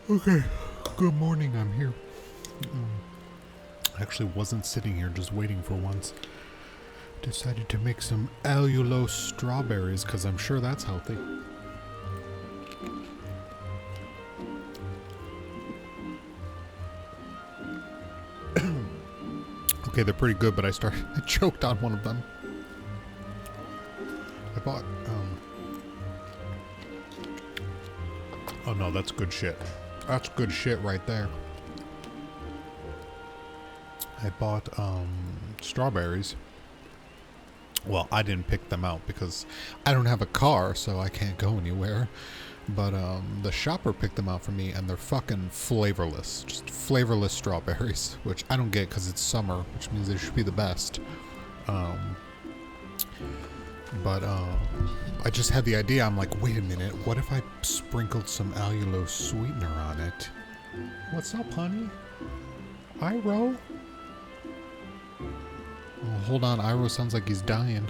Okay, good morning, I'm here. I actually wasn't sitting here just waiting for once. Decided to make some allulose strawberries because I'm sure that's healthy. Okay, they're pretty good, but I choked on one of them. I bought, oh no, that's good shit. That's good shit right there. I bought, strawberries. Well, I didn't pick them out because I don't have a car, so I can't go anywhere. But, the shopper picked them out for me, and they're fucking flavorless. Just flavorless strawberries, which I don't get because it's summer, which means they should be the best. I just had the idea. I'm like, wait a minute. What if I sprinkled some allulose sweetener on it? What's up, honey? Iro? Oh, hold on. Iro sounds like he's dying.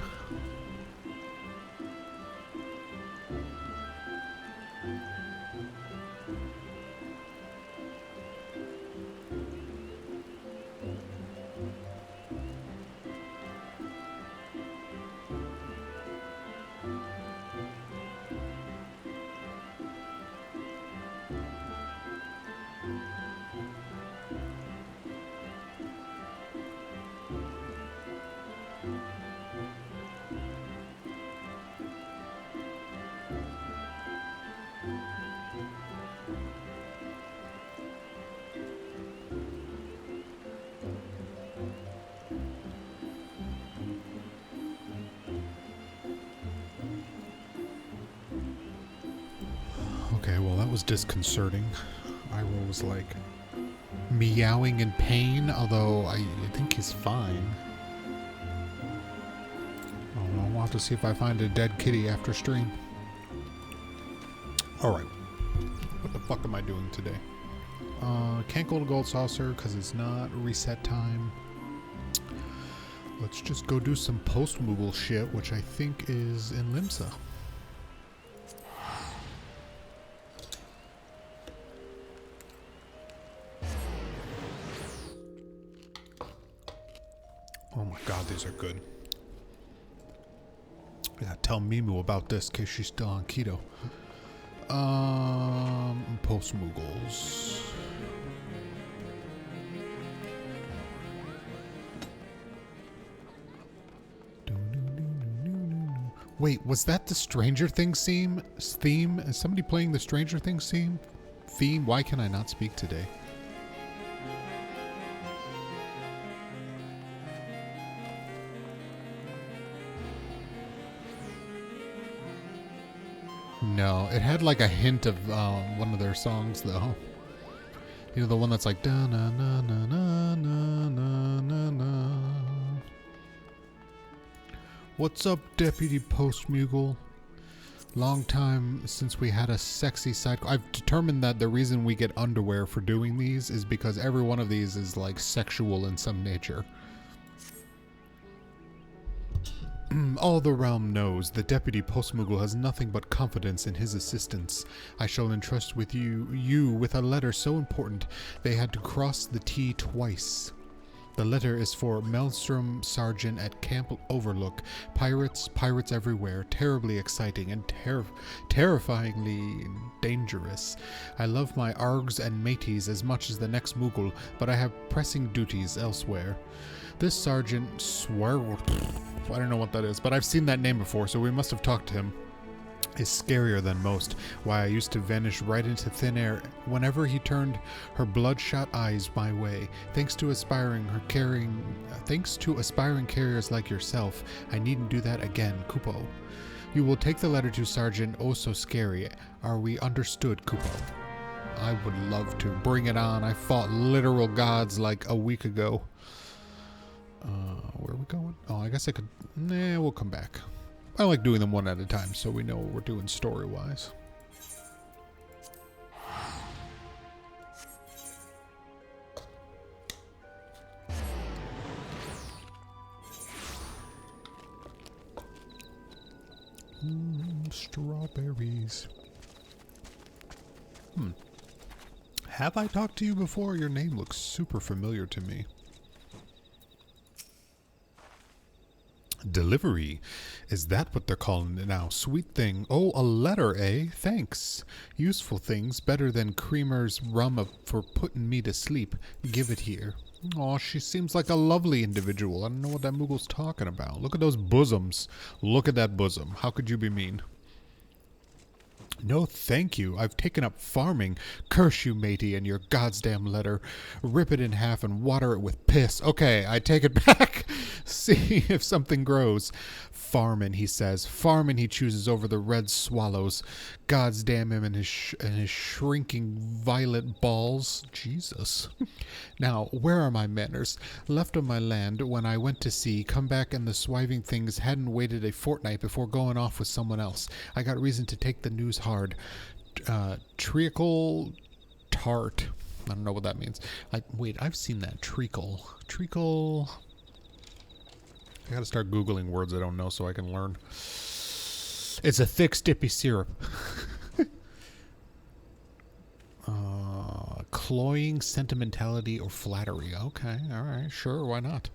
Okay, well that was disconcerting. Iro was like meowing in pain, although I think he's fine. Oh, I'll have to see if I find a dead kitty after stream. Alright. What the fuck am I doing today? Can't go to Gold Saucer because it's not reset time. Let's just go do some post-Moogle shit, which I think is in Limsa. Oh my god, these are good. I gotta tell Mimu about this in case she's still on keto. Post-Moogles. Wait, was that the Stranger Things theme? Is somebody playing the Stranger Things theme? Why can I not speak today? No, it had like a hint of one of their songs though. You know, the one that's like da na na na na na na na na. What's up, Deputy Post-Moogle? Long time since we had a sexy side. I've determined that the reason we get underwear for doing these is because every one of these is like sexual in some nature. All the realm knows the Deputy Post-Moogle has nothing but confidence in his assistants. I shall entrust with you with a letter so important they had to cross the T twice. The letter is for Maelstrom Sergeant at Camp Overlook. Pirates everywhere, terribly exciting and terrifyingly dangerous. I love my args and mateys as much as the next Moogle, but I have pressing duties elsewhere. This Sergeant I don't know what that is, but I've seen that name before, so we must have talked to him. Is scarier than most. Why, I used to vanish right into thin air whenever he turned her bloodshot eyes my way. Thanks to aspiring carriers like yourself, I needn't do that again, Kupo. You will take the letter to Sergeant Oh So Scary. Are we understood, Kupo? I would love to. Bring it on. I fought literal gods like a week ago. Where are we going? Oh, I guess I could... Nah, we'll come back. I like doing them one at a time so we know what we're doing story-wise. Strawberries. Have I talked to you before? Your name looks super familiar to me. Delivery. Is that what they're calling it now? Sweet thing. Oh, a letter, eh? Thanks. Useful things. Better than Creamer's rum for putting me to sleep. Give it here. Oh, she seems like a lovely individual. I don't know what that Moogle's talking about. Look at those bosoms. Look at that bosom. How could you be mean? No, thank you. I've taken up farming. Curse you, matey, and your goddamn letter. Rip it in half and water it with piss. Okay, I take it back. See if something grows. Farmin', he says. Farmin', he chooses over the red swallows. God's damn him and his shrinking violet balls. Jesus. Now, where are my manners? Left on my land when I went to sea, come back and the swiving things hadn't waited a fortnight before going off with someone else. I got reason to take the news hard. Treacle tart. I don't know what that means. Wait, I've seen that. Treacle. Treacle. I gotta start Googling words I don't know so I can learn. It's a thick, stippy syrup. Cloying sentimentality or flattery. Okay, alright, sure, why not?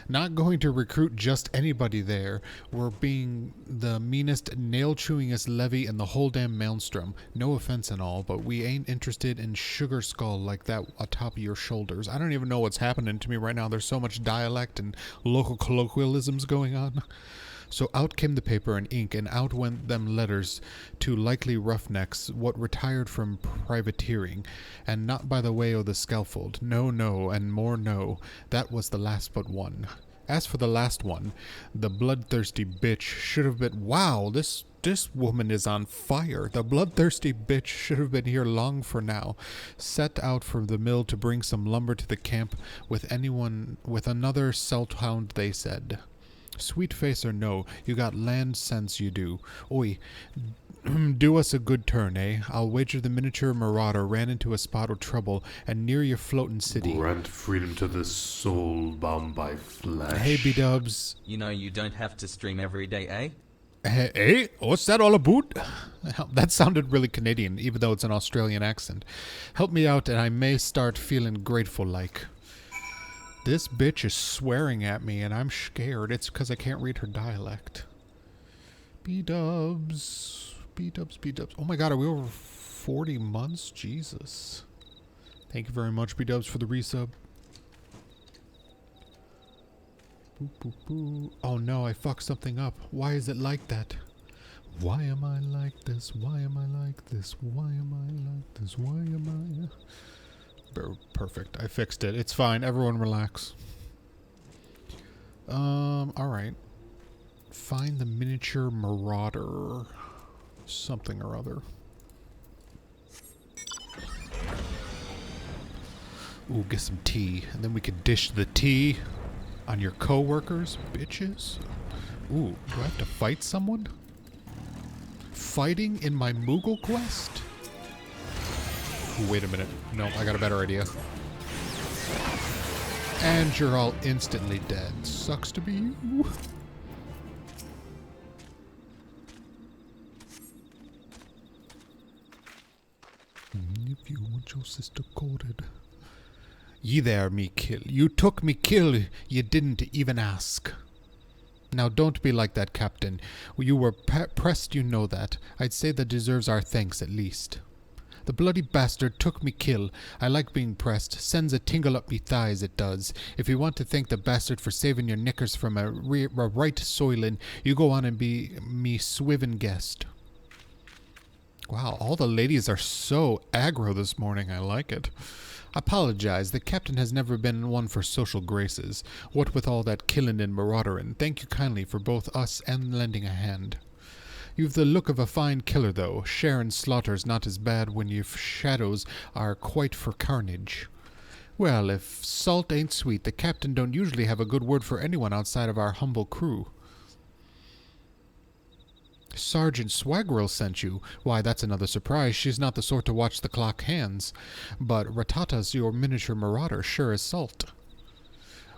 Not going to recruit just anybody there. We're being the meanest, nail-chewingest levy in the whole damn maelstrom. No offense and all, but we ain't interested in sugar skull like that atop of your shoulders. I don't even know what's happening to me right now. There's so much dialect and local colloquialisms going on. So out came the paper and ink, and out went them letters to likely roughnecks, what retired from privateering, and not by the way o' the scaffold. No, no, and more no. That was the last but one. As for the last one, the bloodthirsty bitch should have been... Wow, this woman is on fire. The bloodthirsty bitch should have been here long for now. Set out from the mill to bring some lumber to the camp with another salt hound, they said. Sweet face or no, you got land sense you do. Oi, do us a good turn, eh? I'll wager the miniature marauder ran into a spot of trouble and near your floating city. Grant freedom to the soul bound by flesh. Hey, B-dubs. You know you don't have to stream every day, eh? Hey, what's that all about? That sounded really Canadian, even though it's an Australian accent. Help me out and I may start feeling grateful like. This bitch is swearing at me, and I'm scared. It's because I can't read her dialect. B-dubs. B-dubs, B-dubs. Oh my god, are we over 40 months? Jesus. Thank you very much, B-dubs, for the resub. Boo, boo, boo. Oh no, I fucked something up. Why is it like that? Why am I like this? Why am I like this? Why am I like this? Why am I... Perfect. I fixed it. It's fine. Everyone relax. Alright. Find the miniature marauder. Something or other. Ooh, get some tea. And then we can dish the tea on your co-workers, bitches. Ooh, do I have to fight someone? Fighting in my Moogle quest? Ooh, wait a minute. No, I got a better idea. And you're all instantly dead. Sucks to be you. If you want your sister courted. Ye there, me kill. You took me kill. You didn't even ask. Now don't be like that, Captain. You were pressed, you know that. I'd say that deserves our thanks at least. The bloody bastard took me kill. I like being pressed. Sends a tingle up me thighs, it does. If you want to thank the bastard for saving your knickers from a right soilin', you go on and be me swivin' guest. Wow, all the ladies are so aggro this morning. I like it. Apologize. The captain has never been one for social graces. What with all that killin' and marauderin', thank you kindly for both us and lending a hand. You've the look of a fine killer, though. Sharing slaughter's not as bad when your shadows are quite for carnage. Well, if salt ain't sweet, the captain don't usually have a good word for anyone outside of our humble crew. Sergeant Swagwell sent you. Why, that's another surprise. She's not the sort to watch the clock hands. But Ratata's your miniature marauder, sure as salt.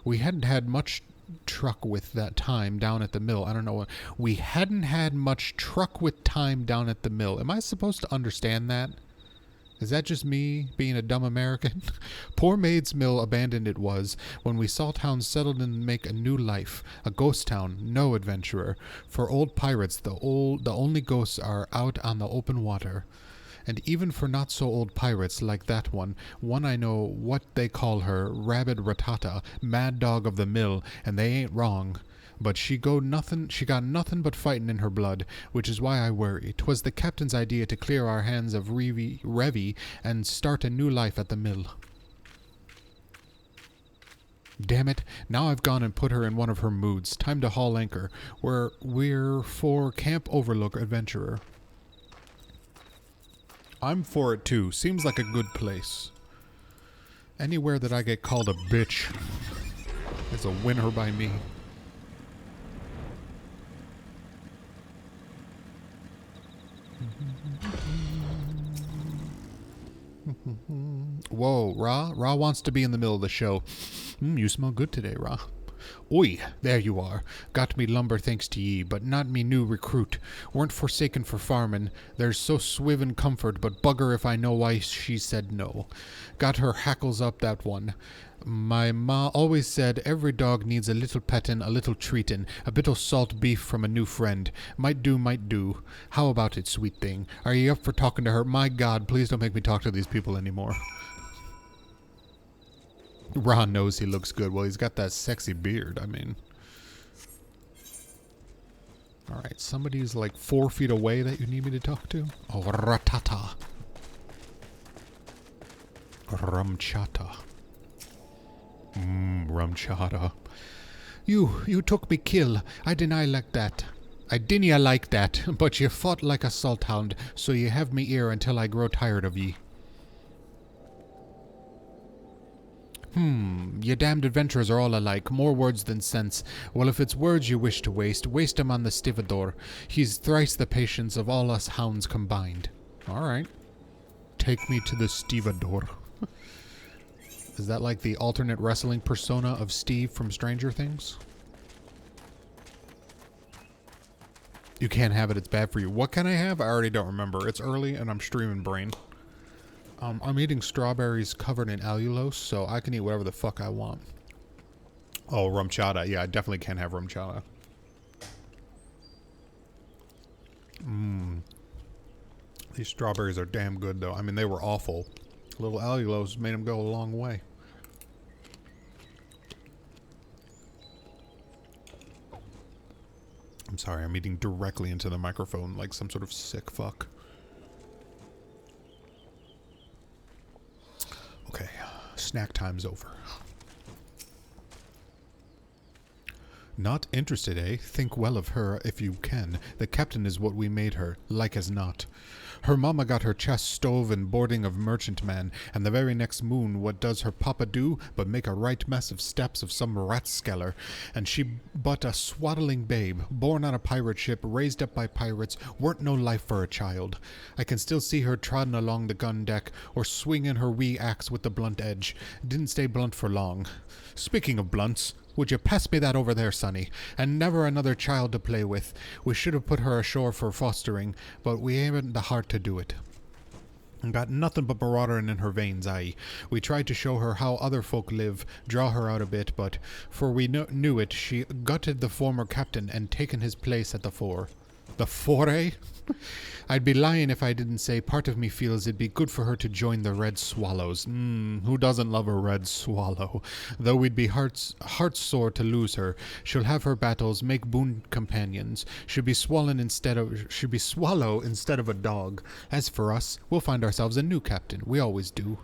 We hadn't had much truck with that time down at the mill. I don't know what. We hadn't had much truck with time down at the mill. Am I supposed to understand that? Is that just me being a dumb American? Poor Maid's Mill abandoned it was, when we salthounds settled in to make a new life, a ghost town, no adventurer. For old pirates, the only ghosts are out on the open water. And even for not so old pirates like that one I know what they call her, Rabid Ratata, mad dog of the mill, and they ain't wrong. But she got nothing but fightin' in her blood, which is why I worry. 'Twas the captain's idea to clear our hands of Revy and start a new life at the mill. Damn it, now I've gone and put her in one of her moods. Time to haul anchor. We're for Camp Overlook Adventurer. I'm for it too. Seems like a good place. Anywhere that I get called a bitch is a winner by me. Whoa, Ra? Ra wants to be in the middle of the show. You smell good today, Ra. Oi, there you are. Got me lumber thanks to ye, but not me new recruit. Weren't forsaken for farmin'. There's so swivin' comfort, but bugger if I know why she said no. Got her hackles up, that one. My ma always said every dog needs a little pettin', a little treatin', a bit o' salt beef from a new friend. Might do, might do. How about it, sweet thing? Are ye up for talking to her? My God, please don't make me talk to these people anymore. Ron knows he looks good. Well, he's got that sexy beard, I mean. Alright, somebody's like 4 feet away that you need me to talk to? Oh, Ratata. Rumchata. Rumchata. You took me kill. I deny like that. I dinna like that, but you fought like a salt hound, so you have me ear until I grow tired of ye. You damned adventurers are all alike, more words than sense. Well, if it's words you wish to waste, waste 'em on the Stivador. He's thrice the patience of all us hounds combined. Alright. Take me to the Stivador. Is that like the alternate wrestling persona of Steve from Stranger Things? You can't have it, it's bad for you. What can I have? I already don't remember. It's early and I'm streaming brain. I'm eating strawberries covered in allulose, so I can eat whatever the fuck I want. Oh, rum chata. Yeah, I definitely can't have rum chata. These strawberries are damn good, though. I mean, they were awful. A little allulose made them go a long way. I'm sorry, I'm eating directly into the microphone like some sort of sick fuck. Okay, snack time's over. Not interested, eh? Think well of her if you can. The captain is what we made her, like as not. Her mama got her chest stove and boarding of merchantman, and the very next moon what does her papa do but make a right mess of steps of some ratskeller, and she but a swaddling babe, born on a pirate ship, raised up by pirates, weren't no life for a child. I can still see her trotting along the gun deck, or swinging her wee axe with the blunt edge. Didn't stay blunt for long. Speaking of blunts, would you pass me that over there, sonny? And never another child to play with. We should have put her ashore for fostering, but we haven't the heart to do it. And got nothing but maraudering in her veins, aye. We tried to show her how other folk live, draw her out a bit, but, for we knew it, she gutted the former captain and taken his place at the fore. The fore, eh? I'd be lying if I didn't say part of me feels it'd be good for her to join the Red Swallows. Who doesn't love a red swallow? Though we'd be heart sore to lose her. She'll have her battles, make boon companions. She'll be swallow instead of a dog. As for us, we'll find ourselves a new captain. We always do.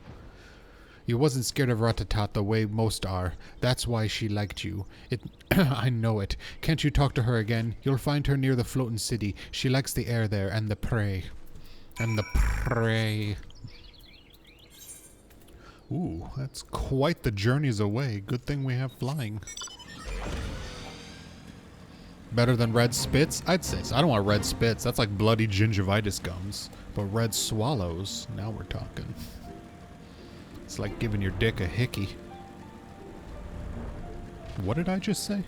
You wasn't scared of Ratatat the way most are. That's why she liked you. I know it. Can't you talk to her again? You'll find her near the floating city. She likes the air there, and the prey. Ooh, that's quite the journeys away. Good thing we have flying. Better than red spits? I'd say so. I don't want red spits. That's like bloody gingivitis gums. But red swallows, now we're talking. It's like giving your dick a hickey. What did I just say?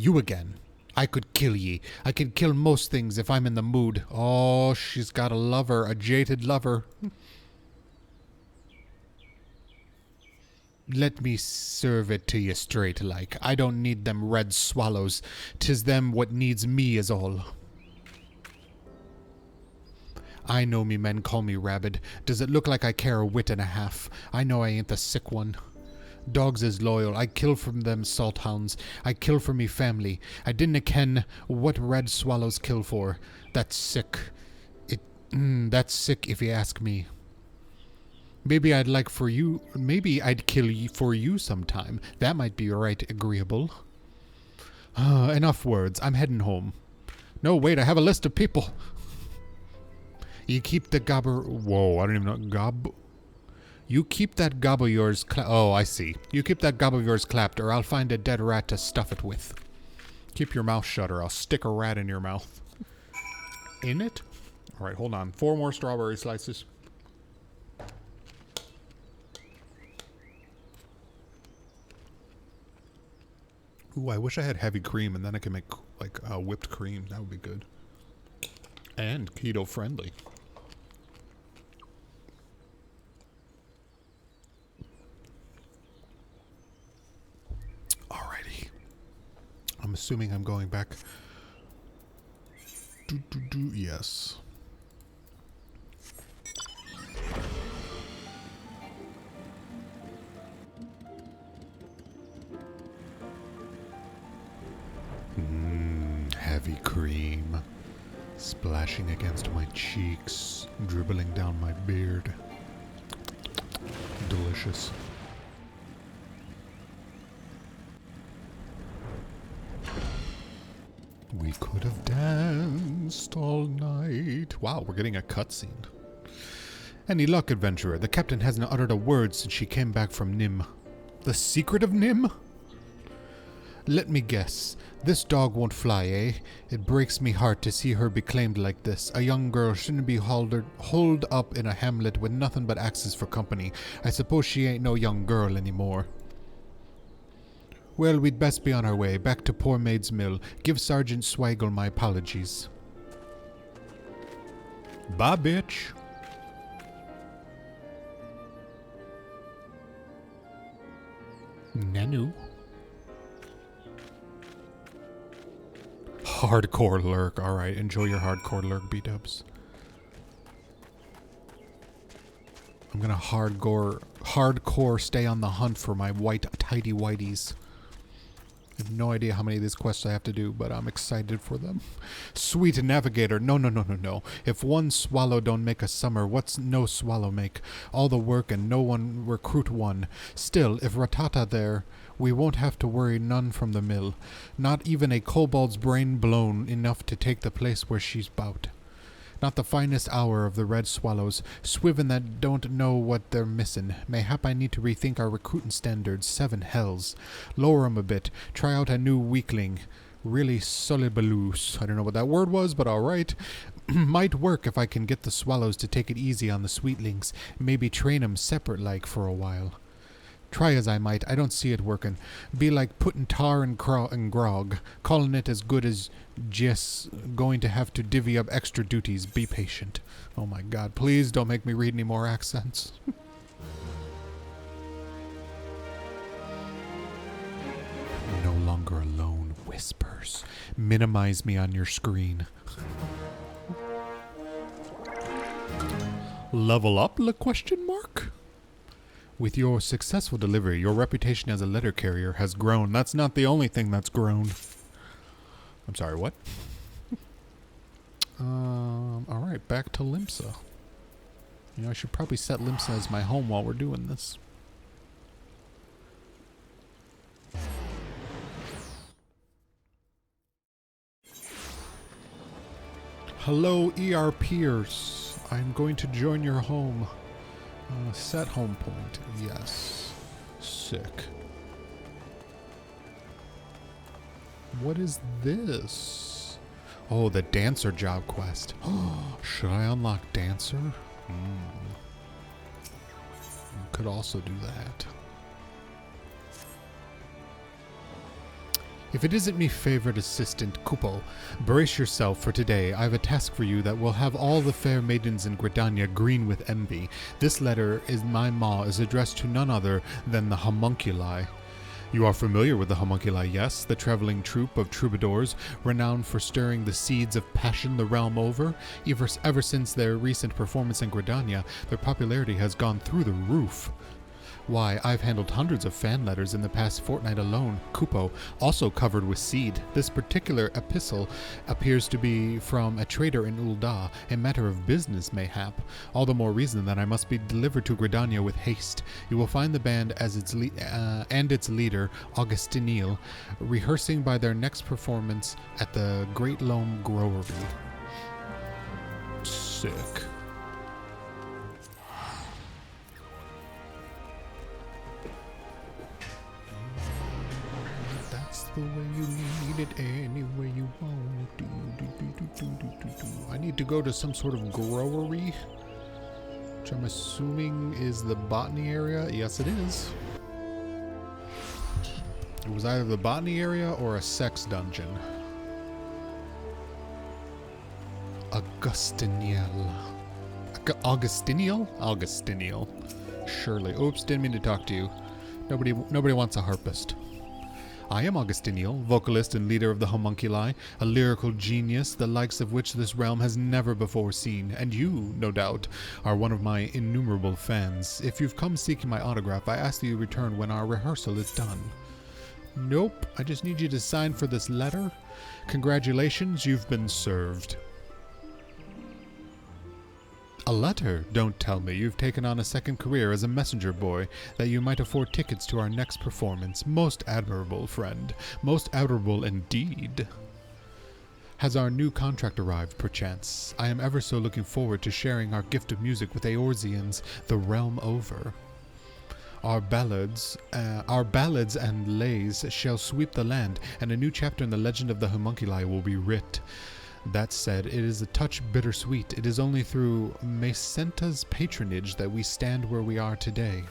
You again. I could kill ye. I can kill most things if I'm in the mood. Oh, she's got a lover, a jaded lover. Let me serve it to ye straight like. I don't need them red swallows. 'Tis them what needs me is all. I know me men call me rabid. Does it look like I care a whit and a half? I know I ain't the sick one. Dogs is loyal. I kill from them salt hounds. I kill for me family. I didn't ken what red swallows kill for. That's sick. That's sick if you ask me. Maybe I'd kill ye for you sometime. That might be right agreeable. Enough words. I'm heading home. No, wait, I have a list of people. You keep the gobber... Whoa, I don't even know... You keep that gob of yours... Oh, I see. You keep that gob of yours clapped, or I'll find a dead rat to stuff it with. Keep your mouth shut, or I'll stick a rat in your mouth. In it? Alright, hold on. 4 more strawberry slices. Ooh, I wish I had heavy cream, and then I could make, like, whipped cream. That would be good. And keto-friendly. Alrighty. I'm assuming I'm going back. Yes. Heavy cream. Splashing against my cheeks. Dribbling down my beard. Delicious. We could have danced all night. Wow, we're getting a cutscene. Any luck, adventurer? The captain hasn't uttered a word since she came back from Nim. The secret of Nim? Let me guess. This dog won't fly, eh? It breaks me heart to see her be claimed like this. A young girl shouldn't be holed up in a hamlet with nothing but axes for company. I suppose she ain't no young girl anymore. Well, we'd best be on our way, back to Poor Maid's Mill. Give Sergeant Swaggle my apologies. Bye, bitch. Nanu. Hardcore lurk. Alright, enjoy your hardcore lurk, B-dubs. I'm gonna hardcore stay on the hunt for my white tidy whiteys. I have no idea how many of these quests I have to do, but I'm excited for them. Sweet navigator. No. If one swallow don't make a summer, what's no swallow make? All the work and no one recruit one. Still, if Ratata there, we won't have to worry none from the mill. Not even a kobold's brain blown enough to take the place where she's bout. Not the finest hour of the red swallows, swivin' that don't know what they're missin'. Mayhap I need to rethink our recruiting standards. 7 hells. Lower 'em a bit. Try out a new weakling. Really sullibaloose. I don't know what that word was, but alright. Might work if I can get the swallows to take it easy on the sweetlings. Maybe train 'em separate like for a while. Try as I might, I don't see it working. Be like putting tar and grog. Calling it as good as just going to have to divvy up extra duties. Be patient. Oh my god, please don't make me read any more accents. No longer alone. Whispers. Minimize me on your screen. Level up? Question mark? With your successful delivery, your reputation as a letter carrier has grown. That's not the only thing that's grown. I'm sorry, what? Alright, back to Limsa. You know, I should probably set Limsa as my home while we're doing this. Hello, ERPers. I'm going to join your home. Set home point. Yes. Sick. What is this? Oh, the dancer job quest. Should I unlock dancer? Could also do that. If it isn't me favorite assistant, Kupo, brace yourself for today. I have a task for you that will have all the fair maidens in Gridania green with envy. This letter is my maw is addressed to none other than the homunculi. You are familiar with the homunculi, yes? The traveling troupe of troubadours, renowned for stirring the seeds of passion the realm over. Ever since their recent performance in Gridania, their popularity has gone through the roof. Why, I've handled hundreds of fan letters in the past fortnight alone, Kupo, also covered with seed. This particular epistle appears to be from a trader in Ul'dah, a matter of business mayhap. All the more reason that I must be delivered to Gridania with haste. You will find the band as its leader, Augustiniel, rehearsing by their next performance at the Great Loam Growery. Sick. The way you need it, any way you want. I need to go to some sort of growery, which I'm assuming is the botany area. Yes, it is. It was either the botany area or a sex dungeon. Augustiniel. Augustiniel. Surely. Oops, didn't mean to talk to you. Nobody wants a harpist. I am Augustiniel, vocalist and leader of the homunculi, a lyrical genius, the likes of which this realm has never before seen, and you, no doubt, are one of my innumerable fans. If you've come seeking my autograph, I ask that you return when our rehearsal is done. Nope, I just need you to sign for this letter. Congratulations, you've been served. A letter? Don't tell me you've taken on a second career as a messenger boy, that you might afford tickets to our next performance. Most admirable, friend. Most admirable indeed. Has our new contract arrived, perchance? I am ever so looking forward to sharing our gift of music with Eorzeans the realm over. Our ballads and lays shall sweep the land, and a new chapter in the legend of the homunculi will be writ. That said, it is a touch bittersweet. It is only through Macenta's patronage that we stand where we are today.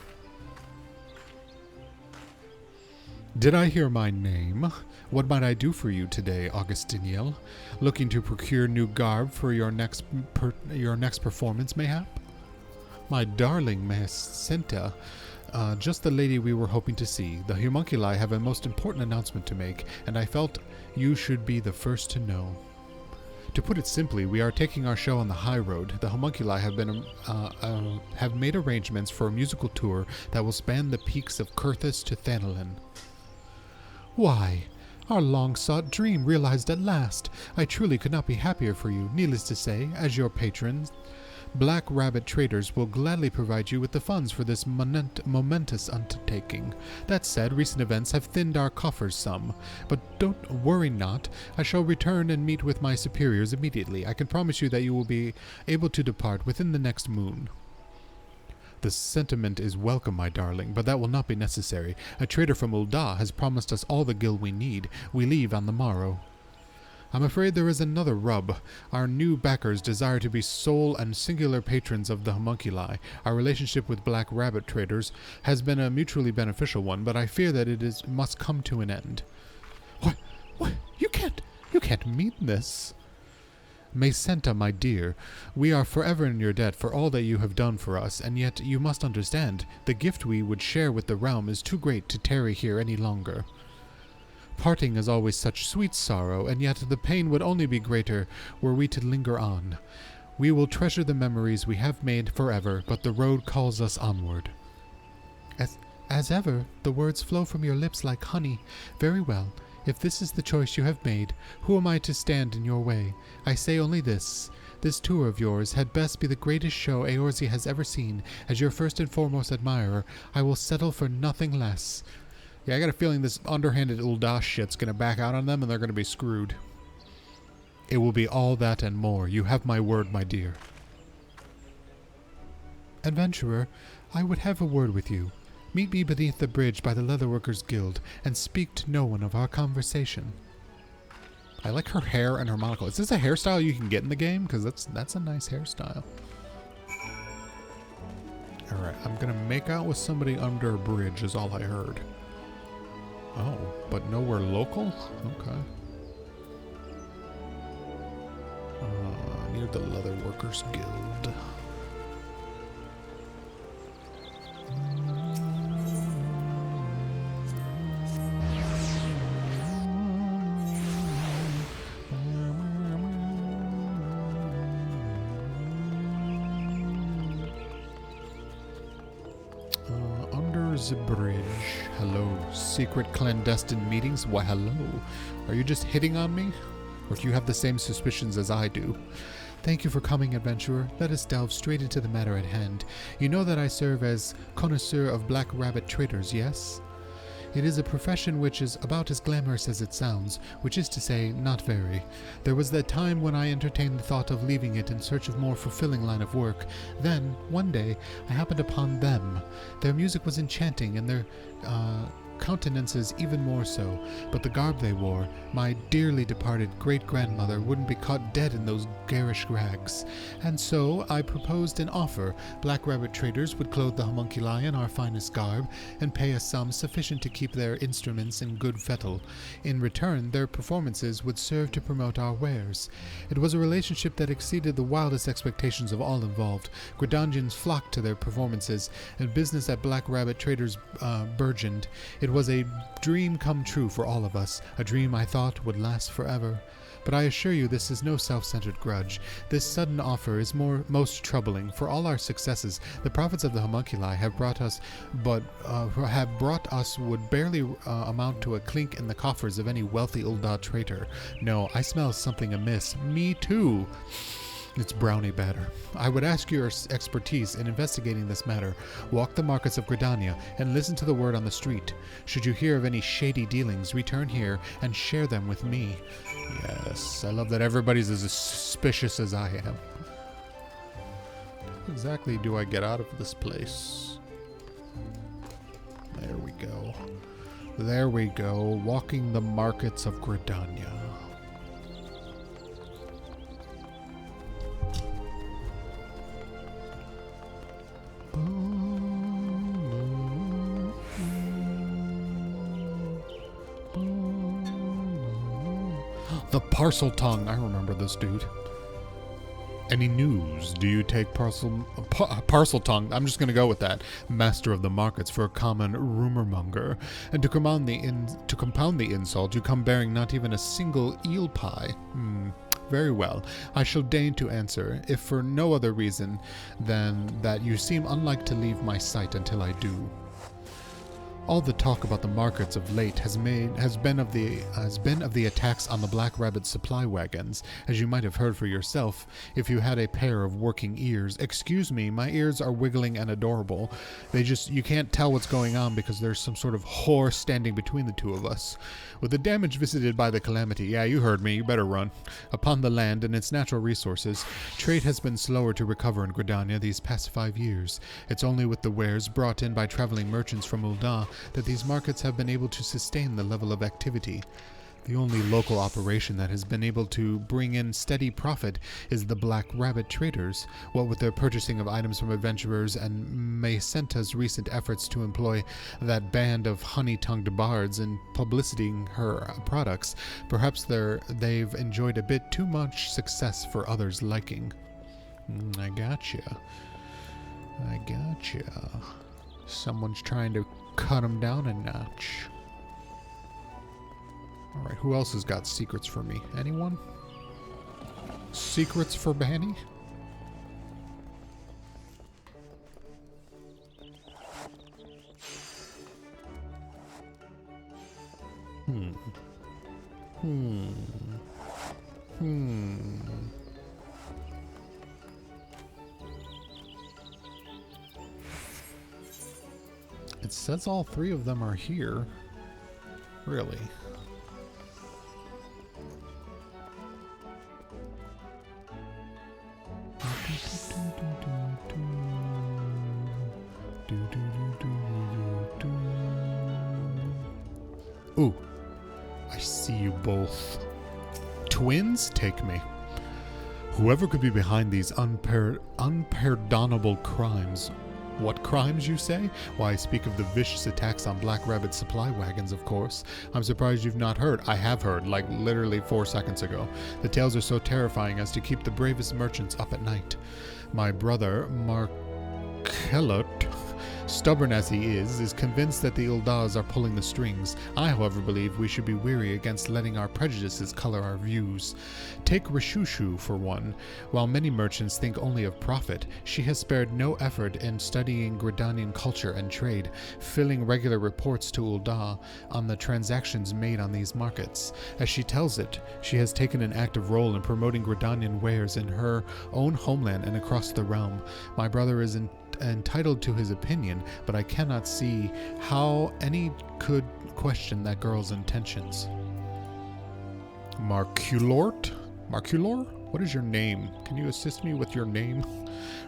Did I hear my name? What might I do for you today, Augustiniel? Looking to procure new garb for your next performance, mayhap? My darling Macenta, just the lady we were hoping to see. The homunculi have a most important announcement to make, and I felt you should be the first to know. To put it simply, we are taking our show on the high road. The homunculi have made arrangements for a musical tour that will span the peaks of Kurthus to Thanalin. Why, our long-sought dream realized at last. I truly could not be happier for you. Needless to say, as your patrons, Black Rabbit Traders will gladly provide you with the funds for this momentous undertaking. That said, recent events have thinned our coffers some. But don't worry not. I shall return and meet with my superiors immediately. I can promise you that you will be able to depart within the next moon. The sentiment is welcome, my darling, but that will not be necessary. A trader from Ul'dah has promised us all the gil we need. We leave on the morrow. I'm afraid there is another rub. Our new backers desire to be sole and singular patrons of the homunculi. Our relationship with Black Rabbit Traders has been a mutually beneficial one, but I fear that it must come to an end. What? You can't mean this. Macenta, my dear, we are forever in your debt for all that you have done for us, and yet you must understand, the gift we would share with the realm is too great to tarry here any longer. Parting is always such sweet sorrow, and yet the pain would only be greater were we to linger on. We will treasure the memories we have made forever, but the road calls us onward. As ever, the words flow from your lips like honey. Very well. If this is the choice you have made, who am I to stand in your way? I say only this. This tour of yours had best be the greatest show Eorzea has ever seen. As your first and foremost admirer, I will settle for nothing less. Yeah, I got a feeling this underhanded Ul'dah shit's gonna back out on them and they're gonna be screwed. It will be all that and more. You have my word, my dear. Adventurer, I would have a word with you. Meet me beneath the bridge by the Leatherworkers Guild, and speak to no one of our conversation. I like her hair and her monocle. Is this a hairstyle you can get in the game? Because that's a nice hairstyle. Alright, I'm gonna make out with somebody under a bridge is all I heard. Oh, but nowhere local? Okay. Near the Leather Workers Guild. Under the bridge. Hello. Secret clandestine meetings? Why, hello. Are you just hitting on me? Or do you have the same suspicions as I do? Thank you for coming, adventurer. Let us delve straight into the matter at hand. You know that I serve as connoisseur of black rabbit traders, yes? It is a profession which is about as glamorous as it sounds, which is to say, not very. There was that time when I entertained the thought of leaving it in search of more fulfilling line of work. Then, one day, I happened upon them. Their music was enchanting, and their countenances even more so, but the garb they wore, my dearly departed great-grandmother wouldn't be caught dead in those garish rags. And so I proposed an offer. Black rabbit traders would clothe the homunculi in our finest garb and pay a sum sufficient to keep their instruments in good fettle. In return, their performances would serve to promote our wares. It was a relationship that exceeded the wildest expectations of all involved. Gridanians flocked to their performances, and business at Black Rabbit Traders burgeoned. It was a dream come true for all of us, a dream I thought would last forever. But I assure you this is no self-centered grudge. This sudden offer is most troubling. For all our successes, the profits of the homunculi have brought us would barely amount to a clink in the coffers of any wealthy Ul'dah trader. No, I smell something amiss. Me too. It's brownie batter. I would ask your expertise in investigating this matter. Walk the markets of Gridania and listen to the word on the street. Should you hear of any shady dealings, return here and share them with me. Yes, I love that everybody's as suspicious as I am. How exactly do I get out of this place? There we go. There we go. Walking the markets of Gridania. The Parcel Tongue. I remember this dude. Any news? Do you take Parcel Tongue? I'm just going to go with that. Master of the markets for a common rumor monger. And to compound the insult, you come bearing not even a single eel pie. Very well. I shall deign to answer, if for no other reason than that you seem unlike to leave my sight until I do. All the talk about the markets of late has been of the attacks on the Black Rabbit supply wagons, as you might have heard for yourself if you had a pair of working ears. Excuse me, my ears are wiggling and adorable. You can't tell what's going on because there's some sort of whore standing between the two of us. With the damage visited by the calamity, yeah, you heard me, you better run, upon the land and its natural resources, trade has been slower to recover in Gridania these past 5 years. It's only with the wares brought in by traveling merchants from Ul'dah that these markets have been able to sustain the level of activity. The only local operation that has been able to bring in steady profit is the Black Rabbit Traders, what with their purchasing of items from adventurers and Maycenta's recent efforts to employ that band of honey-tongued bards in publicitating her products. Perhaps they've enjoyed a bit too much success for others' liking. I gotcha. Someone's trying to cut them down a notch. Alright, who else has got secrets for me? Anyone? Secrets for Bani? It says all three of them are here. Really? Ooh, I see you both. Twins? Take me. Whoever could be behind these unpardonable crimes What crimes, you say? Why, I speak of the vicious attacks on Black Rabbit supply wagons, of course. I'm surprised you've not heard. I have heard, like literally 4 seconds ago. The tales are so terrifying as to keep the bravest merchants up at night. My brother, Markelot, stubborn as he is convinced that the Uldas are pulling the strings. I, however, believe we should be wary against letting our prejudices color our views. Take Rishushu, for one. While many merchants think only of profit, she has spared no effort in studying Gridanian culture and trade, filling regular reports to Ulda on the transactions made on these markets. As she tells it, she has taken an active role in promoting Gridanian wares in her own homeland and across the realm. My brother is entitled to his opinion, but I cannot see how any could question that girl's intentions. Marculort? Marculor? What is your name? Can you assist me with your name?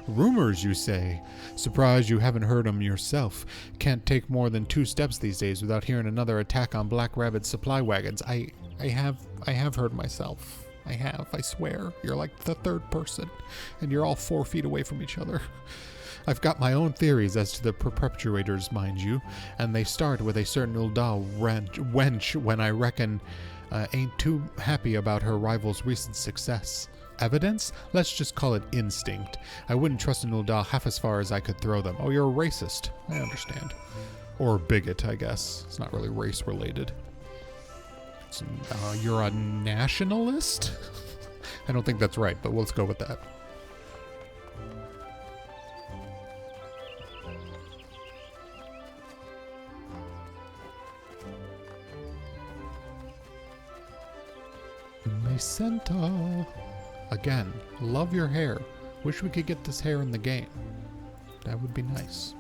Rumors, you say? Surprised you haven't heard them yourself. Can't take more than 2 steps these days without hearing another attack on Black Rabbit supply wagons. I have heard myself. I swear. You're like the 3rd person, and you're all 4 feet away from each other. I've got my own theories as to the perpetrators, mind you, and they start with a certain Ulda wench when I reckon ain't too happy about her rival's recent success. Evidence? Let's just call it instinct. I wouldn't trust an Ulda half as far as I could throw them. Oh, you're a racist. I understand. Or a bigot, I guess. It's not really race-related. You're a nationalist? I don't think that's right, but let's go with that. Santa. Again, love your hair. Wish we could get this hair in the game. That would be nice.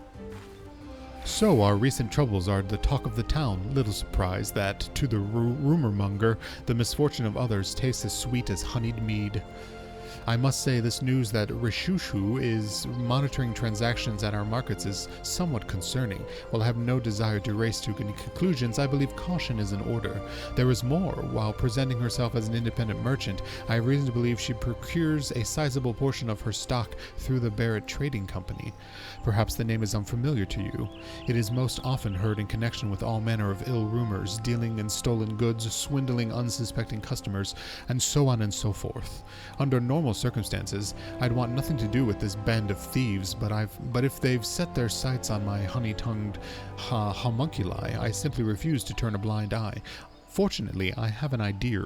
So our recent troubles are the talk of the town. Little surprise that, to the rumor monger, the misfortune of others tastes as sweet as honeyed mead. I must say this news that Rishushu is monitoring transactions at our markets is somewhat concerning. While I have no desire to race to any conclusions, I believe caution is in order. There is more. While presenting herself as an independent merchant, I have reason to believe she procures a sizable portion of her stock through the Barrett Trading Company. Perhaps the name is unfamiliar to you. It is most often heard in connection with all manner of ill rumors, dealing in stolen goods, swindling unsuspecting customers, and so on and so forth. Under normal circumstances, I'd want nothing to do with this band of thieves, but if they've set their sights on my honey-tongued homunculi, I simply refuse to turn a blind eye. Fortunately, I have an idea.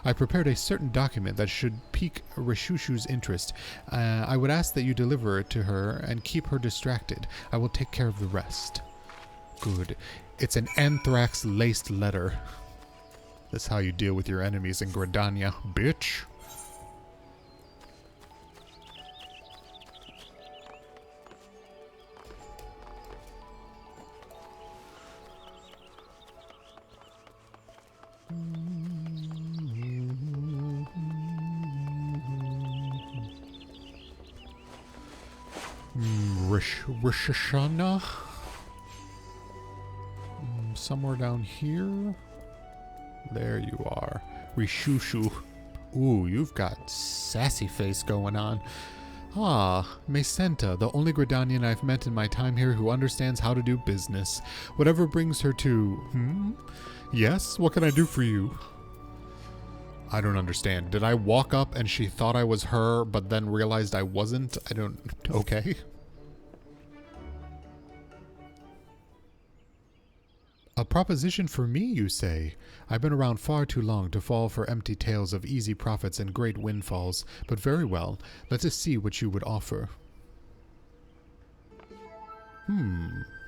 I prepared a certain document that should pique Rishushu's interest. I would ask that you deliver it to her and keep her distracted. I will take care of the rest. Good. It's an anthrax-laced letter. That's how you deal with your enemies in Gridania, bitch. Rishashana? Somewhere down here? There you are. Rishushu. Ooh, you've got sassy face going on. Ah, Mesenta, the only Gridanian I've met in my time here who understands how to do business. Whatever brings her to... Yes? What can I do for you? I don't understand. Did I walk up and she thought I was her, but then realized I wasn't? I don't... Okay. A proposition for me, you say? I've been around far too long to fall for empty tales of easy profits and great windfalls, but very well, let us see what you would offer.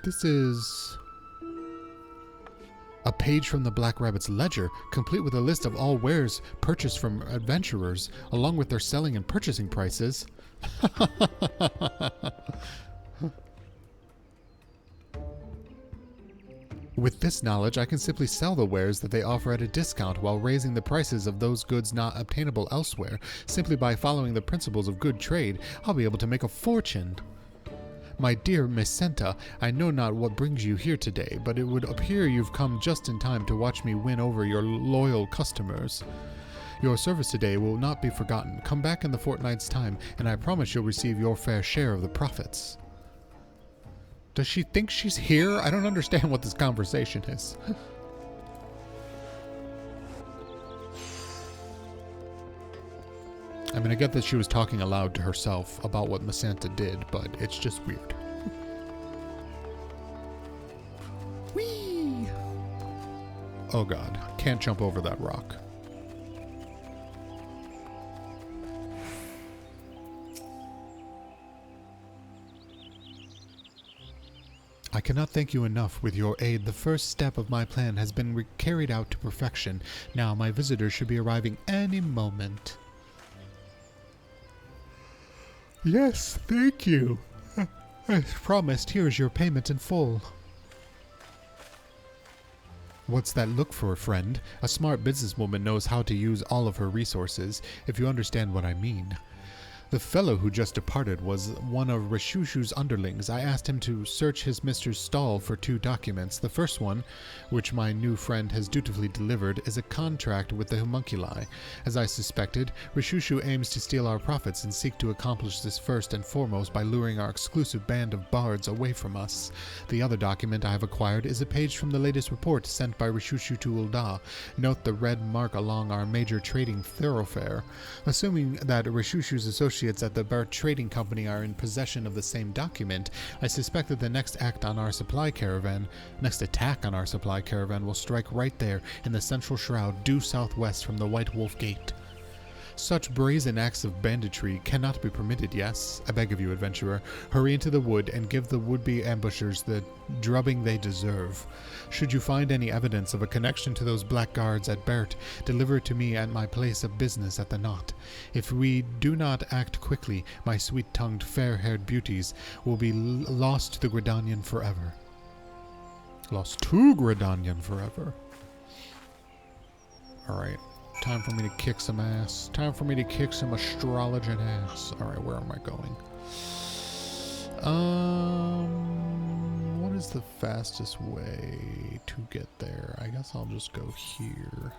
This is... a page from the Black Rabbit's ledger, complete with a list of all wares purchased from adventurers, along with their selling and purchasing prices. With this knowledge, I can simply sell the wares that they offer at a discount while raising the prices of those goods not obtainable elsewhere. Simply by following the principles of good trade, I'll be able to make a fortune. My dear Mesenta, I know not what brings you here today, but it would appear you've come just in time to watch me win over your loyal customers. Your service today will not be forgotten. Come back in the fortnight's time, and I promise you'll receive your fair share of the profits. Does she think she's here? I don't understand what this conversation is. I mean, I get that she was talking aloud to herself about what Masanta did, but it's just weird. Whee! Oh god, can't jump over that rock. I cannot thank you enough. With your aid, the first step of my plan has been carried out to perfection. Now my visitor should be arriving any moment. Yes, thank you. As promised, here is your payment in full. What's that look for, friend? A smart businesswoman knows how to use all of her resources, if you understand what I mean. The fellow who just departed was one of Rishushu's underlings. I asked him to search his mistress' stall for 2 documents. The first one, which my new friend has dutifully delivered, is a contract with the homunculi. As I suspected, Rishushu aims to steal our profits and seek to accomplish this first and foremost by luring our exclusive band of bards away from us. The other document I have acquired is a page from the latest report sent by Rishushu to Ul'dah. Note the red mark along our major trading thoroughfare. Assuming that Rishushu's associates at the Bert Trading Company are in possession of the same document, I suspect that the next attack on our supply caravan will strike right there in the central shroud due southwest from the White Wolf Gate. Such brazen acts of banditry cannot be permitted, yes? I beg of you, adventurer, hurry into the wood and give the would-be ambushers the drubbing they deserve. Should you find any evidence of a connection to those blackguards at Bert, deliver it to me at my place of business at the Knot. If we do not act quickly, my sweet-tongued, fair-haired beauties will be lost to the Gridanian forever. Lost to Gridanian forever. Alright. Time for me to kick some ass. Time for me to kick some astrologian ass. Alright, where am I going? What is the fastest way to get there? I guess I'll just go here.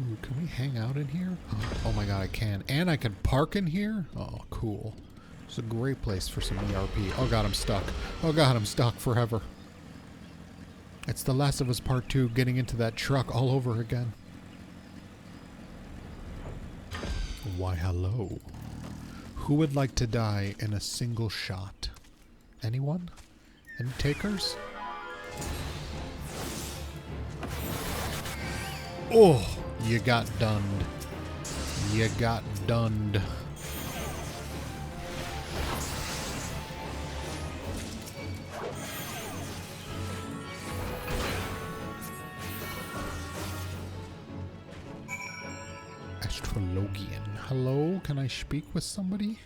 Ooh, can we hang out in here? Oh my god, I can. And I can park in here? Oh, cool. It's a great place for some ERP. Oh god, I'm stuck. Oh god, I'm stuck forever. It's The Last of Us Part 2 getting into that truck all over again. Why, hello. Who would like to die in a single shot? Anyone? Any takers? Oh, you got dunned. You got dunned. Astrologian. Hello, can I speak with somebody?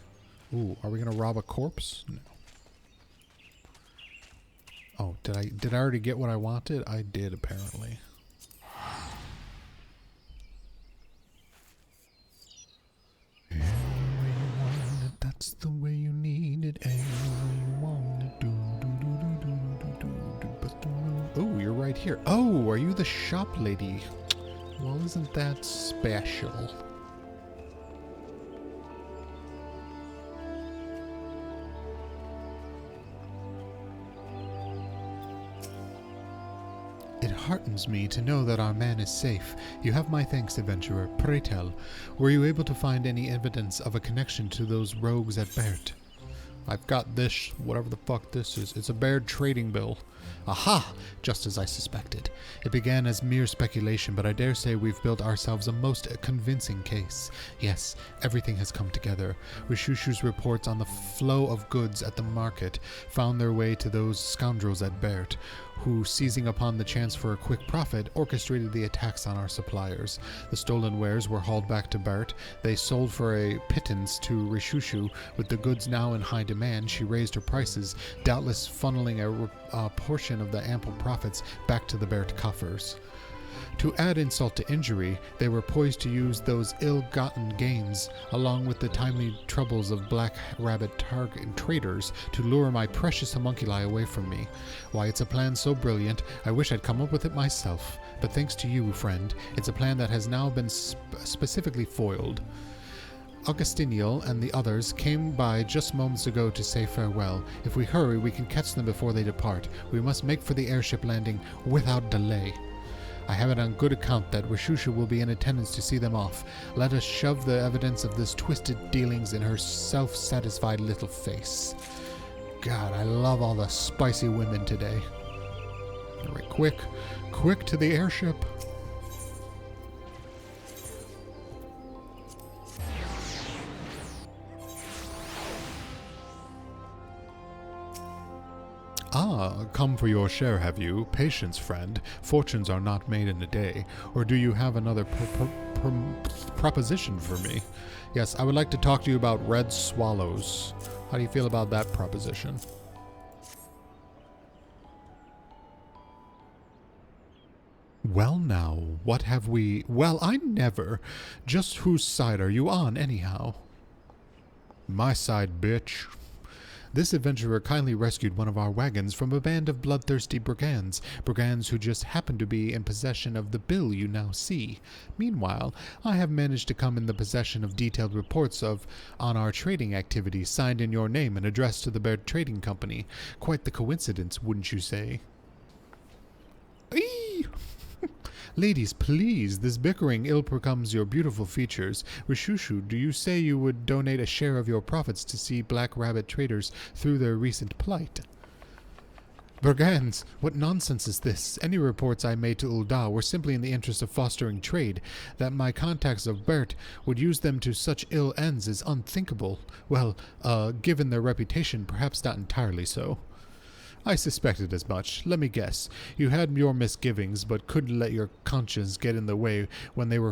Ooh, are we gonna rob a corpse? No. Oh, did I already get what I wanted? I did, apparently. Any way you want it, that's the way you need it. Any way you want it, oh, you're right here. Oh, are you the shop lady? Well, isn't that special? It heartens me to know that our man is safe. You have my thanks, adventurer. Pray tell, were you able to find any evidence of a connection to those rogues at Bert? I've got this, whatever the fuck this is. It's a Baird trading bill. Aha! Just as I suspected. It began as mere speculation, but I dare say we've built ourselves a most convincing case. Yes, everything has come together. Rishushu's reports on the flow of goods at the market found their way to those scoundrels at Bert, who, seizing upon the chance for a quick profit, orchestrated the attacks on our suppliers. The stolen wares were hauled back to Bert. They sold for a pittance to Rishushu, with the goods now in high demand. demand, she raised her prices, doubtless funneling a portion of the ample profits back to the Bert coffers. To add insult to injury, they were poised to use those ill-gotten gains, along with the timely troubles of black rabbit target traders, to lure my precious homunculi away from me. Why, it's a plan so brilliant, I wish I'd come up with it myself. But thanks to you, friend, it's a plan that has now been specifically foiled. Augustiniel and the others came by just moments ago to say farewell. If we hurry, we can catch them before they depart. We must make for the airship landing without delay. I have it on good account that Rishushu will be in attendance to see them off. Let us shove the evidence of this twisted dealings in her self-satisfied little face. God, I love all the spicy women today. Alright, quick to the airship. Ah, come for your share, have you? Patience, friend. Fortunes are not made in a day. Or do you have another proposition for me? Yes, I would like to talk to you about red swallows. How do you feel about that proposition? Well now, what have we... Well, I never. Just whose side are you on, anyhow? My side, bitch. This adventurer kindly rescued one of our wagons from a band of bloodthirsty brigands who just happened to be in possession of the bill you now see. Meanwhile, I have managed to come in the possession of detailed reports on our trading activities signed in your name and addressed to the Baird Trading Company. Quite the coincidence, wouldn't you say? Eee! Ladies, please, this bickering ill becomes your beautiful features. Rishushu, do you say you would donate a share of your profits to see Black Rabbit traders through their recent plight? Brigands, what nonsense is this? Any reports I made to Ul'dah were simply in the interest of fostering trade. That my contacts of Bert would use them to such ill ends is unthinkable. Well, given their reputation, perhaps not entirely so. I suspected as much. Let me guess. You had your misgivings, but couldn't let your conscience get in the way when there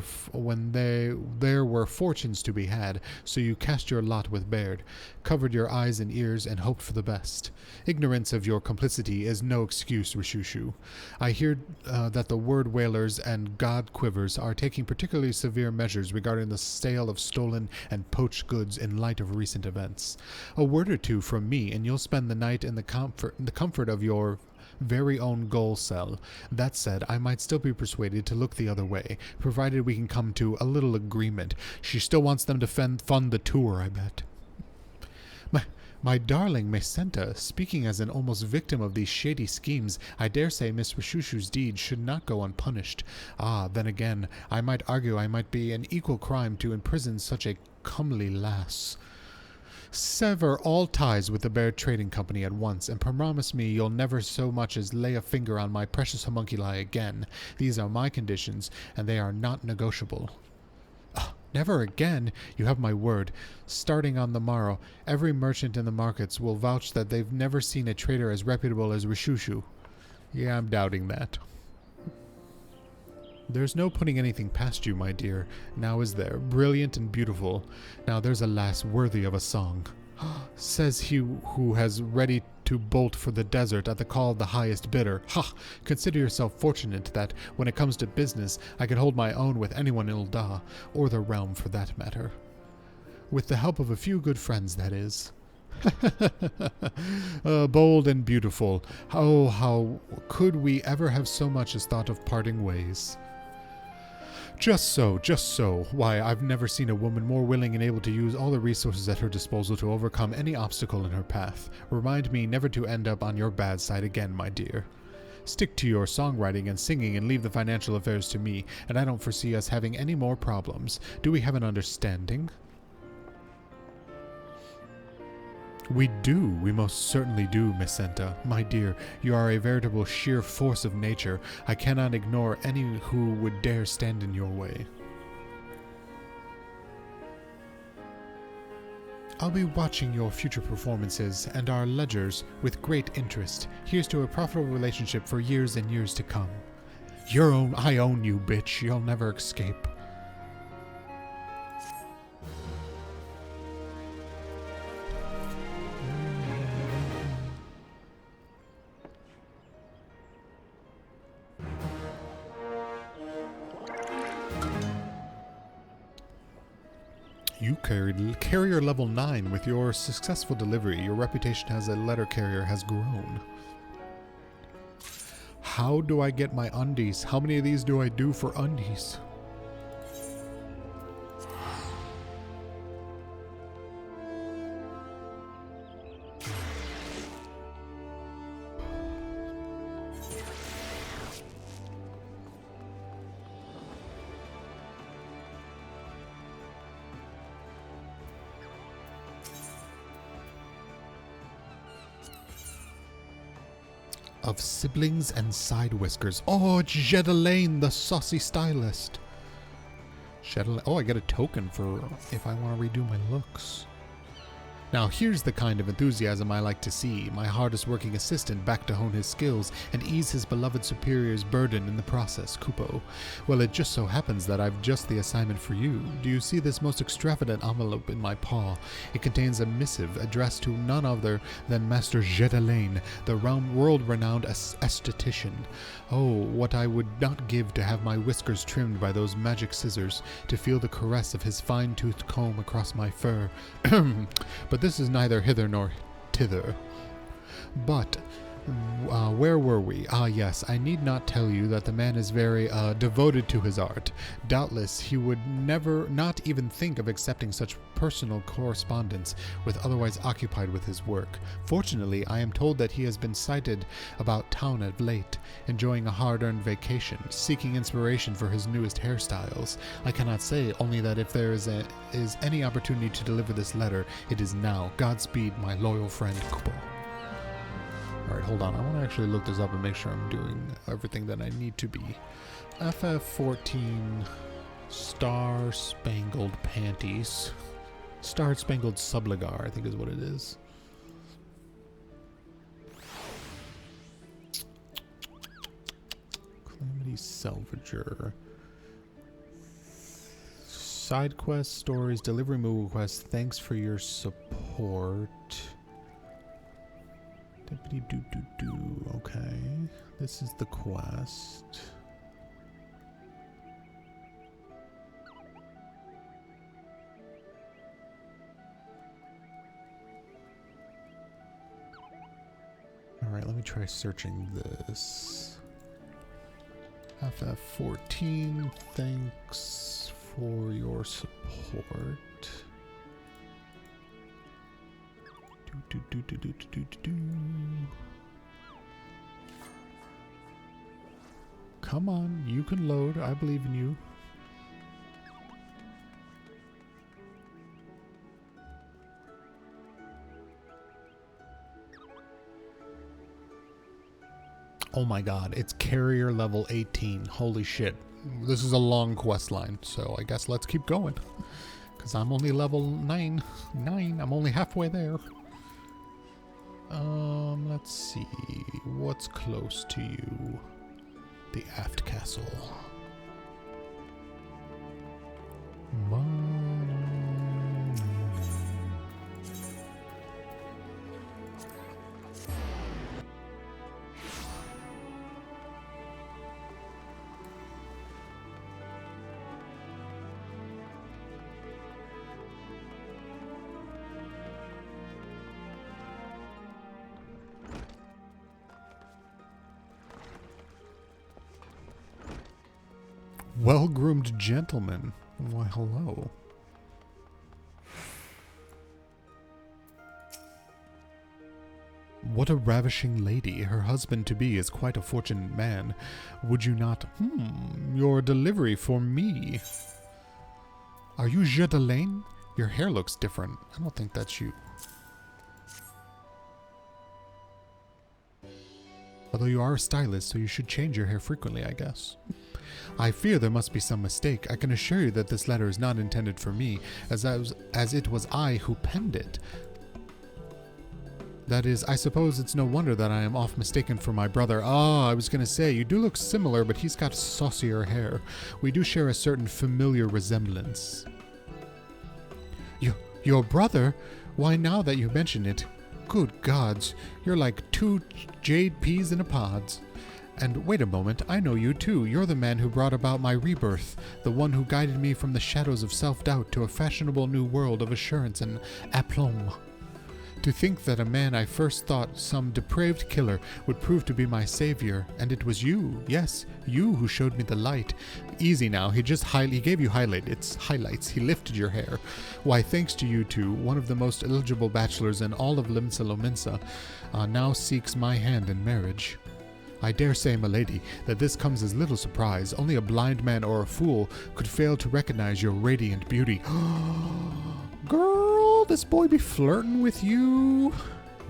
were fortunes to be had, so you cast your lot with Baird, covered your eyes and ears, and hoped for the best. Ignorance of your complicity is no excuse, Rishushu. I hear that the word whalers and god quivers are taking particularly severe measures regarding the sale of stolen and poached goods in light of recent events. A word or two from me, and you'll spend the night in the comfort of your very own goal cell. That said, I might still be persuaded to look the other way, provided we can come to a little agreement. She still wants them to fund the tour, I bet. My darling Mesenta, speaking as an almost victim of these shady schemes, I dare say Miss Rishushu's deed should not go unpunished. Ah, then again, I might argue I might be an equal crime to imprison such a comely lass. Sever all ties with the Baird Trading Company at once, and promise me you'll never so much as lay a finger on my precious homunculi again. These are my conditions, and they are not negotiable. Never again? You have my word. Starting on the morrow, every merchant in the markets will vouch that they've never seen a trader as reputable as Rishushu. Yeah, I'm doubting that. There's no putting anything past you, my dear. Now is there, brilliant and beautiful. Now there's a lass worthy of a song. Says he who has ready to bolt for the desert at the call of the highest bidder. Ha! Consider yourself fortunate that, when it comes to business, I can hold my own with anyone in Ul'dah, or the realm for that matter. With the help of a few good friends, that is. Bold and beautiful. Oh, how could we ever have so much as thought of parting ways? Just so. Why, I've never seen a woman more willing and able to use all the resources at her disposal to overcome any obstacle in her path. Remind me never to end up on your bad side again, my dear. Stick to your songwriting and singing and leave the financial affairs to me, and I don't foresee us having any more problems. Do we have an understanding? We do. We most certainly do, Mesenta. My dear, you are a veritable sheer force of nature. I cannot ignore any who would dare stand in your way. I'll be watching your future performances and our ledgers with great interest. Here's to a profitable relationship for years and years to come. I own you, bitch. You'll never escape. You carried carrier level 9. With your successful delivery, your reputation as a letter carrier has grown. How do I get my undies? How many of these do I do for undies? Of siblings and side whiskers. Oh, it's Jedelaine, the saucy stylist. Oh, I get a token for if I want to redo my looks. Now, here's the kind of enthusiasm I like to see. My hardest working assistant back to hone his skills and ease his beloved superior's burden in the process, Kupo. Well, it just so happens that I've just the assignment for you. Do you see this most extravagant envelope in my paw? It contains a missive addressed to none other than Master Jedelaine, the world-renowned esthetician. Oh, what I would not give to have my whiskers trimmed by those magic scissors, to feel the caress of his fine-toothed comb across my fur. But this is neither hither nor thither. But where were we? Ah, yes, I need not tell you that the man is very devoted to his art. Doubtless he would not even think of accepting such personal correspondence with otherwise occupied with his work. Fortunately, I am told that he has been sighted about town of late, enjoying a hard-earned vacation, seeking inspiration for his newest hairstyles. I cannot say, only that if there is any opportunity to deliver this letter, it is now. Godspeed, my loyal friend Kupo. Alright, hold on. I want to actually look this up and make sure I'm doing everything that I need to be. FF14 Star Spangled Panties. Star Spangled Subligar, I think is what it is. Calamity Salvager. Side quests, stories, delivery Moogle quests. Thanks for your support. Okay, this is the quest. Alright, let me try searching this. FF14, thanks for your support. Come on, you can load. I believe in you. Oh my god, it's carrier level 18. Holy shit. This is a long quest line, so I guess let's keep going. Because I'm only level 9. I'm only halfway there. Let's see. What's close to you? The Aft Castle. Well-groomed gentleman. Why, hello. What a ravishing lady. Her husband-to-be is quite a fortunate man. Would you not... your delivery for me. Are you Jedelaine? Your hair looks different. I don't think that's you. Although you are a stylist, so you should change your hair frequently, I guess. I fear there must be some mistake. I can assure you that this letter is not intended for me, as it was I who penned it. That is, I suppose it's no wonder that I am oft mistaken for my brother. Ah, I was going to say, you do look similar, but he's got saucier hair. We do share a certain familiar resemblance. Your brother? Why, now that you mention it, good gods, you're like two jade peas in a pod. And wait a moment, I know you too. You're the man who brought about my rebirth, the one who guided me from the shadows of self-doubt to a fashionable new world of assurance and aplomb. To think that a man I first thought some depraved killer would prove to be my savior, and it was you, yes, you who showed me the light. Easy now, he gave you highlights, he lifted your hair. Why, thanks to you two, one of the most eligible bachelors in all of Limsa Lominsa now seeks my hand in marriage. I dare say, milady, that this comes as little surprise. Only a blind man or a fool could fail to recognize your radiant beauty. Girl, this boy be flirting with you.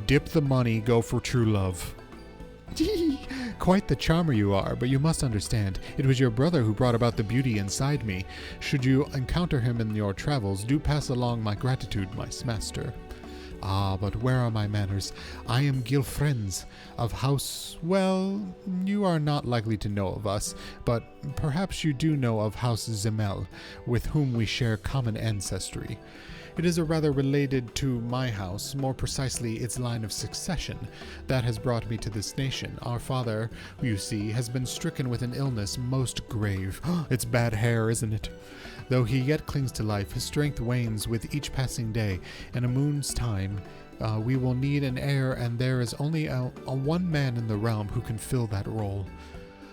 Dip the money, go for true love. Quite the charmer you are, but you must understand, it was your brother who brought about the beauty inside me. Should you encounter him in your travels, do pass along my gratitude, my master. Ah, but where are my manners? I am Gilfriends of House... Well, you are not likely to know of us, but perhaps you do know of House Zemel, with whom we share common ancestry. It is a rather related to my house, more precisely its line of succession, that has brought me to this nation. Our father, you see, has been stricken with an illness most grave. It's bad hair, isn't it? Though he yet clings to life, his strength wanes with each passing day. In a moon's time, we will need an heir, and there is only one man in the realm who can fill that role.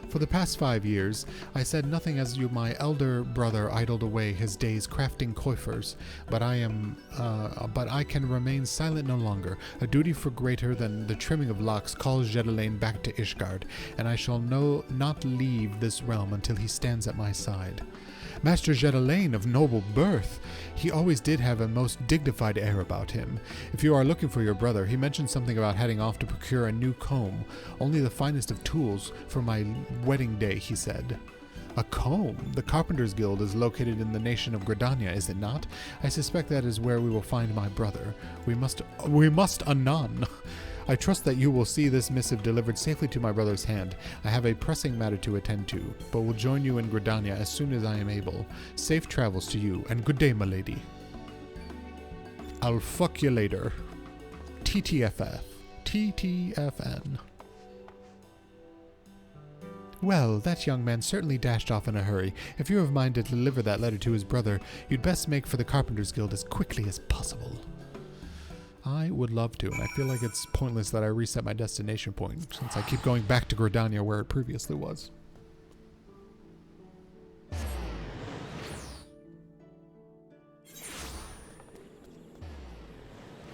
For the past 5 years, I said nothing as my elder brother idled away his days crafting coifers, but I can remain silent no longer. A duty for greater than the trimming of locks calls Jedelaine back to Ishgard, and I shall not leave this realm until he stands at my side. Master Jedelaine of noble birth. He always did have a most dignified air about him. If you are looking for your brother, he mentioned something about heading off to procure a new comb. Only the finest of tools for my wedding day, he said. A comb? The Carpenters Guild is located in the nation of Gridania, is it not? I suspect that is where we will find my brother. We must anon. I trust that you will see this missive delivered safely to my brother's hand. I have a pressing matter to attend to, but will join you in Gridania as soon as I am able. Safe travels to you, and good day, milady. I'll fuck you later. TTFF. TTFN. Well, that young man certainly dashed off in a hurry. If you're of mind to deliver that letter to his brother, you'd best make for the Carpenters Guild as quickly as possible. I would love to, and I feel like it's pointless that I reset my destination point, since I keep going back to Gridania where it previously was.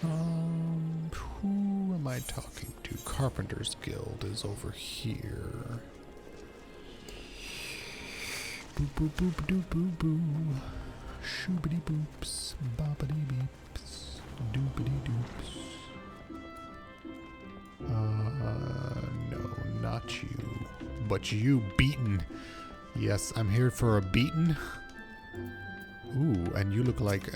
Who am I talking to? Carpenters Guild is over here. Boop boop boop doop boo boo. Shoobity boops. Boppity beeps. Doopity doops. No, not you. But you, beaten. Yes, I'm here for a beaten. Ooh, and you look like,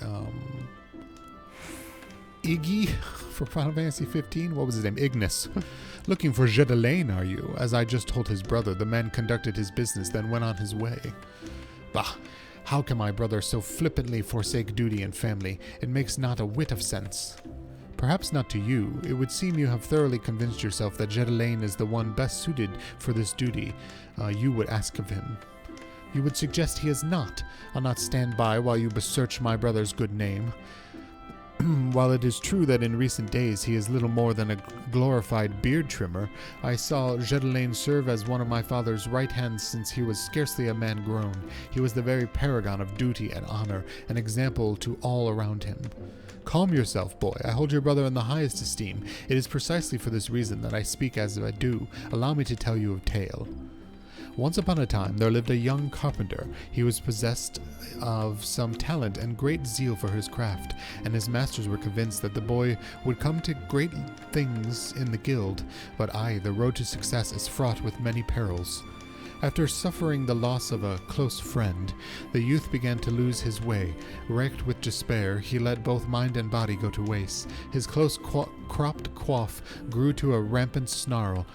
Iggy from Final Fantasy 15? What was his name? Ignis. Looking for Jedelaine, are you? As I just told his brother, the man conducted his business, then went on his way. Bah! How can my brother so flippantly forsake duty and family? It makes not a whit of sense. Perhaps not to you. It would seem you have thoroughly convinced yourself that Jedelaine is the one best suited for this duty you would ask of him. You would suggest he is not. I'll not stand by while you besmirch my brother's good name. While it is true that in recent days he is little more than a glorified beard trimmer, I saw Jedelaine serve as one of my father's right hands since he was scarcely a man grown. He was the very paragon of duty and honor, an example to all around him. Calm yourself, boy. I hold your brother in the highest esteem. It is precisely for this reason that I speak as I do. Allow me to tell you a tale. Once upon a time, there lived a young carpenter. He was possessed of some talent and great zeal for his craft, and his masters were convinced that the boy would come to great things in the guild. But the road to success is fraught with many perils. After suffering the loss of a close friend, the youth began to lose his way. Wrecked with despair, he let both mind and body go to waste. His close cropped coif grew to a rampant snarl.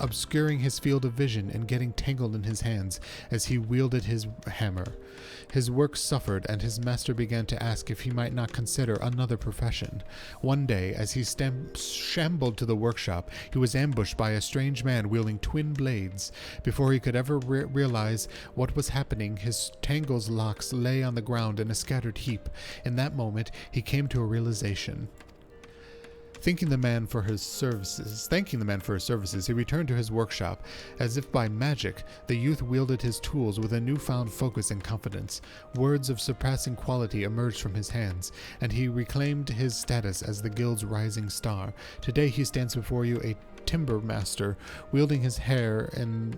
obscuring his field of vision and getting tangled in his hands as he wielded his hammer. His work suffered, and his master began to ask if he might not consider another profession. One day, as he shambled to the workshop, he was ambushed by a strange man wielding twin blades. Before he could ever realize what was happening, his tangles locks lay on the ground in a scattered heap. In that moment, he came to a realization. Thanking the man for his services, he returned to his workshop. As if by magic, the youth wielded his tools with a newfound focus and confidence. Words of surpassing quality emerged from his hands, and he reclaimed his status as the guild's rising star. Today he stands before you a timber master, wielding his hair in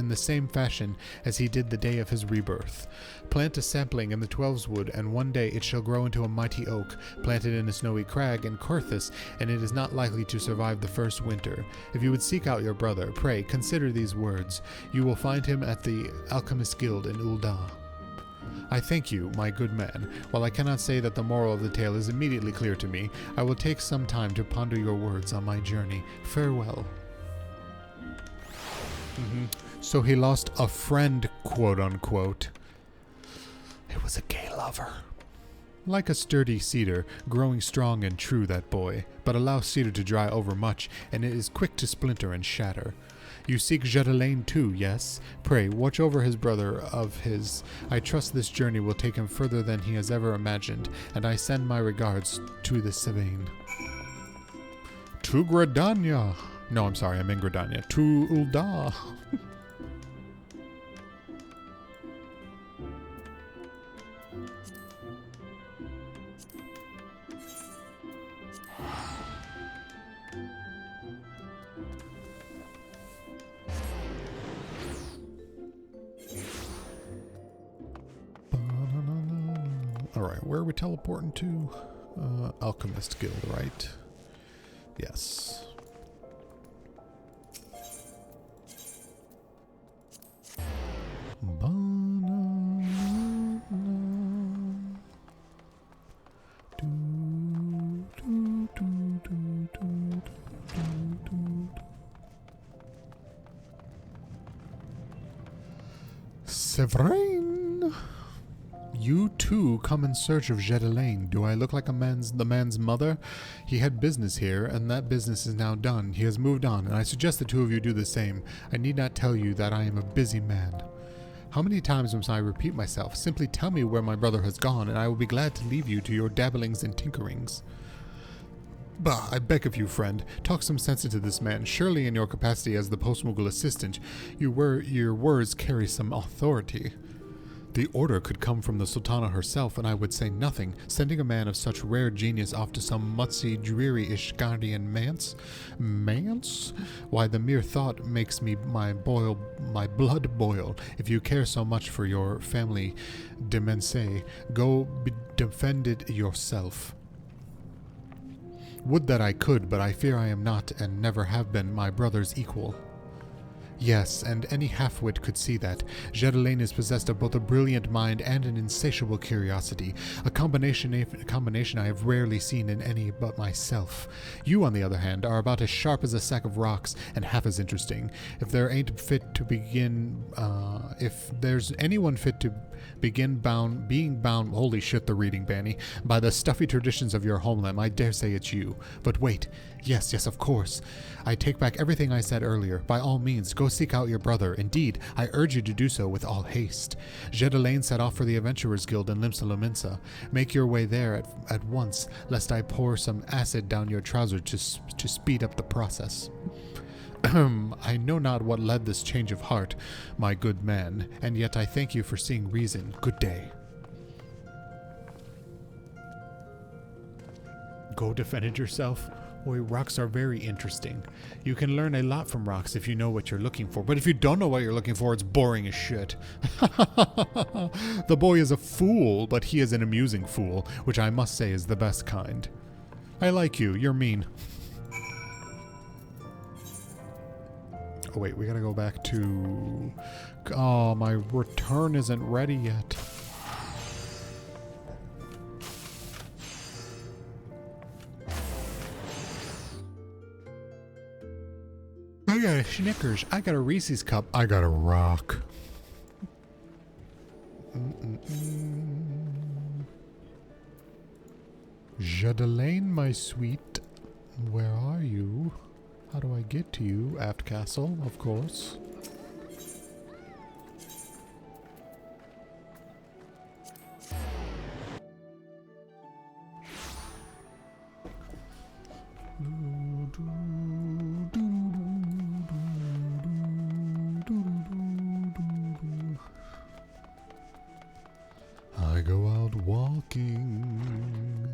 the same fashion as he did the day of his rebirth. Plant a sapling in the 12's wood, and one day it shall grow into a mighty oak. Plant it in a snowy crag in Corthus, and it is not likely to survive the first winter. If you would seek out your brother, pray consider these words. You will find him at the Alchemist Guild in Ul'dah. I thank you, my good man. While I cannot say that the moral of the tale is immediately clear to me, I will take some time to ponder your words on my journey. Farewell. So he lost a friend, quote unquote. It was a gay lover. Like a sturdy cedar, growing strong and true that boy, but allow cedar to dry over much, and it is quick to splinter and shatter. You seek Jedelaine too, yes? Pray, watch over his brother of his. I trust this journey will take him further than he has ever imagined, and I send my regards to the Sylvain. To Gridania. No, I'm sorry, I'm in Gridania. To Ul'dah. Alright, where are we teleporting to? Alchemist Guild, right? Yes. Sylvain! You too come in search of Jedelaine. Do I look like the man's mother? He had business here, and that business is now done. He has moved on, and I suggest the two of you do the same. I need not tell you that I am a busy man. How many times must I repeat myself? Simply tell me where my brother has gone, and I will be glad to leave you to your dabblings and tinkerings. Bah, I beg of you, friend, talk some sense into this man. Surely in your capacity as the post-Moogle assistant, your words carry some authority. The order could come from the Sultana herself, and I would say nothing. Sending a man of such rare genius off to some mutsy, dreary-ish guardian manse? Manse? Why, the mere thought makes my blood boil. If you care so much for your family de mense, go defend it yourself. Would that I could, but I fear I am not, and never have been, my brother's equal. Yes, and any half-wit could see that. Jedelaine is possessed of both a brilliant mind and an insatiable curiosity, a combination I have rarely seen in any but myself. You, on the other hand, are about as sharp as a sack of rocks and half as interesting. If there's anyone fit to begin being bound, holy shit, the reading, Bani, by the stuffy traditions of your homeland, I dare say it's you. But wait, yes, of course. I take back everything I said earlier. By all means, go seek out your brother. Indeed, I urge you to do so with all haste. Jedelaine set off for the Adventurers Guild in Limsa. Make your way there at once, lest I pour some acid down your trousers to speed up the process. I know not what led this change of heart, my good man, and yet I thank you for seeing reason. Good day. Go defend it yourself? Boy, rocks are very interesting. You can learn a lot from rocks if you know what you're looking for, but if you don't know what you're looking for, it's boring as shit. The boy is a fool, but he is an amusing fool, which I must say is the best kind. I like you. You're mean. Oh wait, we gotta go back to... Oh, my return isn't ready yet. I got a Snickers. I got a Reese's cup. I got a rock. Jadelaine, my sweet. Where are you? How do I get to you? Aft Castle, of course. I go out walking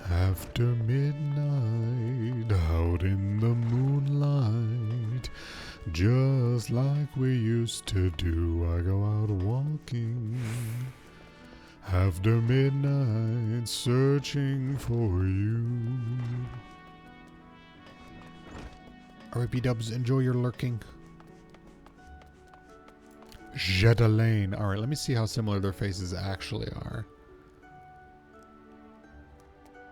after midnight, out in the moonlight, just like we used to do. I go out walking after midnight, searching for you. Alright, B-dubs, enjoy your lurking. Jadelaine. Alright, let me see how similar their faces actually are.